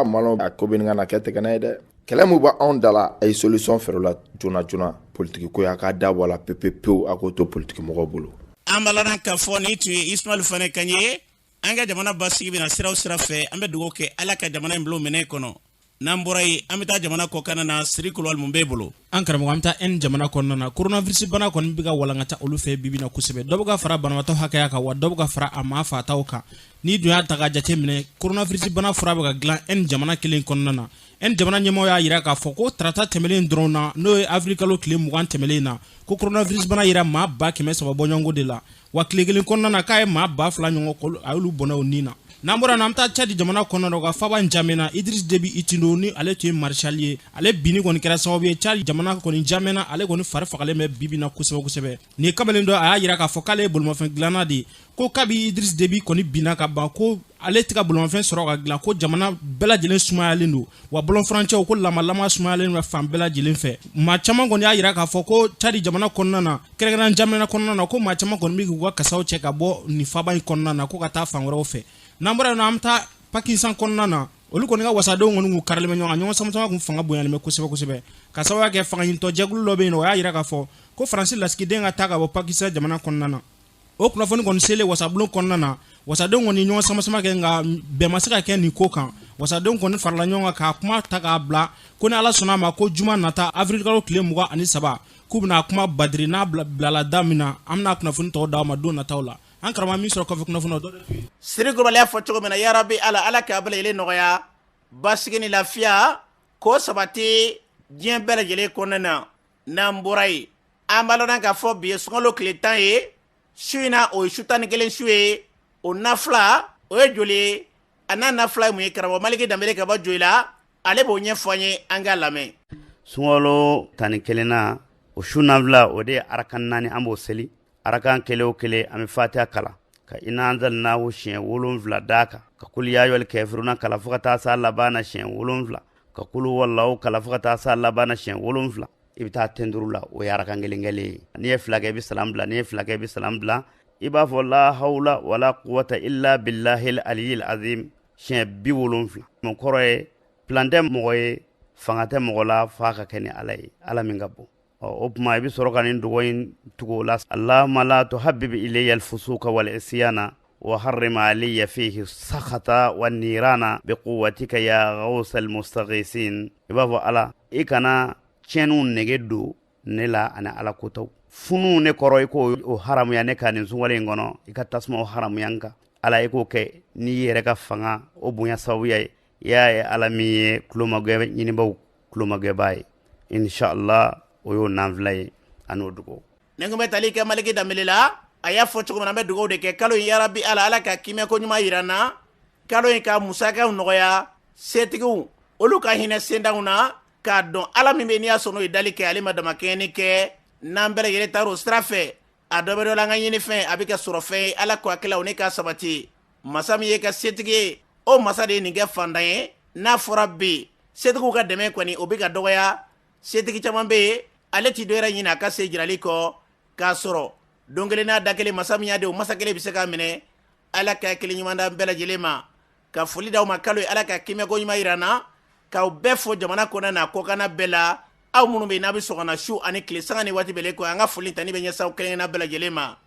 malon a ko bɛ nin ka na kɛ tɛgɛnɛ ye dɛ kɛlɛ min b'anw da la a ye solution fɛrɛ la joona politique ko y'a ka dabɔ la pewu a k'o to politique mɔgɔw bolo an balana ka fɔ ni tun ye Ismail Fane kan ye an ka jamana basigi bɛna siraw sira fɛ an bɛ dugawu kɛ ala ka jamana in bilo minɛ kɔnɔ n'an bɔra yen an bɛ taa jamana kɔ kana na Siri Kulubali mun b'e bolo an karamɔgɔ an bɛ taa N jamana kɔnɔna na coronavirus bana kɔni bɛ ka walankata olu fɛ bibi na kosɛbɛ dɔ bɛ ka fara banabaatɔ hakɛya kan wa dɔ bɛ ka fara a maa fataw kan ni dun y'a ta ka jate minɛ coronavirus bana fura bɛ ka dilan N jamana kelen kɔnɔna na N jamana ɲɛmɔgɔ y'a yira k'a fɔ ko tarata tɛmɛlen dɔrɔn na n'o ye avril kalo tile 20 tɛmɛlen na ko coronavirus bana yira maa 300 bɔ ɲɔgɔn de la wa tile kelen kɔnɔna na k'a ye maa 2,000 ɲɔgɔn kɔlɔ a y'olu bɔnɛ o nin na n'an bɔra na an bɛ taa Tchad jamana kɔnɔna na ka Faba N'Djamena Idriss Déby Itno ni ale tun ye marshal ye ale bini kɔni kɛra sababu ye Tchad jamana kɔni N'Djamena ale kɔni fari fagalen bɛ bibi na kosɛbɛ ni kamalen dɔ a y'a yira k'a fɔ k'ale ye bolomafɛn dilanna de ko kabi Idriss Déby kɔni bina ka ban ko ale tɛ ka bolomafɛn sɔrɔ ka dilan ko jamana bɛɛ lajɛlen sumayalen don wa bolomafarancɛw ko lamalama sumayalen don fan bɛɛ lajɛlen fɛ maa caman kɔni y'a yira k'a fɔ ko Tchad jamana kɔnɔna na kɛrɛnkɛrɛnnen N'Djamena kɔnɔna na ko maa caman kɔni bɛ k'u ka kasaw cɛ ka bɔ nin Faba in kɔnɔna na ko ka taa fan wɛrɛw fɛ n'an bɔra yen an bɛ taa Pakistan kɔnɔna na olu kɔni ka wasadenw kɔni k'u karilen bɛ ɲɔgɔn sama kun fanga bonyalen bɛ kosɛbɛ ka sababu kɛ fanga ɲinitɔ jɛkulu dɔ bɛ yen o y'a yira k'a fɔ ko Faransi lasigiden ka taa ka bɔ Pakistan jamana kɔnɔna na o kunnafoni kɔni selen wasabulon kɔnɔna na wasadenw kɔni ɲɔgɔn sama kɛ nka bɛn ma se ka kɛ nin ko kan wasadenw kɔni farala ɲɔgɔn kan k'a kuma ta k'a bila ko ni ala sɔnna a ma ko juma nata avril kalo tile 23 k'u bɛna kuma badiri n'a bilala da min na an bɛna kunnafoni tɔw d'aw ma don nataw la an karamɔgɔ min sɔrɔ kɔfɛ kunnafoni dɔ Siri Kulubali y'a fɔ cogo min na ya Rabi ala k'a bɛɛ lajɛlen nɔgɔya basigi ni lafiya k'o sabati diɲɛ bɛɛ lajɛlen kɔnɔna na n'an bɔra yen an b'a lɔn k'a fɔ bi ye sunkalo tile 10 ye su in na o ye su 11 su ye o nafila o ye joli ye a n'a nafila ye mun ye karamɔgɔ Maliki Danbele ka bɔ Joyi la ale b'o ɲɛfɔ an ye an k'a lamɛn sunkalo 11 na o su nafila o de ye arakan 4 an b'o seli arakan kelen o kelen an bɛ fatiha kala ka ina anzalnahu siɲɛ 7 d'a kan ka kul ya ayyuhal kafiruna kala fo ka taa s'a laban na siɲɛ 7 ka kul wallahu kala fo ka taa s'a laban na siɲɛ 7 i bɛ taa tenduru la o ye arakan kelen kelen ye n'i ye fila kɛ i bɛ salam bila n'i ye fila kɛ i bɛ salam bila i b'a fɔ la hawla wala quwwata illa billahil aliyyil azim siɲɛ 70 mun kɔrɔ ye plan tɛ mɔgɔ ye fanga tɛ mɔgɔ la f'a ka kɛ ni ala ye ala min ka bon o tuma i bɛ sɔrɔ ka nin dogo in tugu o la allahumma la tuhabbib ilayya al-fusuqa wal isyana wa harrim alayya fihi sakhata wan nirana bi quwwatika ya ghawsal mustaghisin i b'a fɔ ala i kana tiɲɛniw nege don ne la ani ala kotaw funu ne kɔrɔ i ko o haramuya ne ka nin sunkalo in kɔnɔ i ka tasuma o haramuya n kan ala i k'o kɛ n'i yɛrɛ ka fanga o bonya sababuya ye i y'a ye ala min ye tulomagɛ ɲinibaw tulomagɛbaa ye inshallah o y'o nanfila ye a n'o dugawu ne ko bɛ tali kɛ Maliki Danbele la a y'a fɔ cogo min na an bɛ dugawu de kɛ kalo in yarabi ala ka kimɛ ko ɲuman yira n na kalo in ka musakaw nɔgɔya setigiw olu ka hinɛ sendaw na k'a dɔn ala min bɛ n'i y'a sɔn n'o ye dali kɛ ale ma damakɛɲɛni kɛ n'an bɛɛ lajɛlen taara o sira fɛ a dɔ bɛ dɔ la an ka ɲinifɛn a bɛ kɛ sɔrɔ fɛn ye ala ko hakililaw ne ka sabati masa min ye ka setigi ye o masa de ye nin kɛ fantan ye n'a fɔra bi setigiw ka dɛmɛ kɔni o bɛ ka dɔgɔya setigi caman bɛ yen ale ti dɔ yɛrɛ ɲini a ka se jirali kɔ k'a sɔrɔ don kelen n'a da kelen masa min y'a den o masa kelen bɛ se k'a minɛ ala ka kelen ɲuman da bɛɛ lajɛlen ma ka foli d'aw ma kalo ye ala ka kimɛko ɲuman yira n na k'aw bɛɛ fɔ jamana kɔnɔ n'a kɔkanna bɛɛ la aw minnu bɛ yen n'a bɛ sɔgɔnna su ani tile sanga ni waati bɛɛ kɔ an ka foli ta ni bɛ ɲɛsaw kelen na bɛɛ lajɛlen ma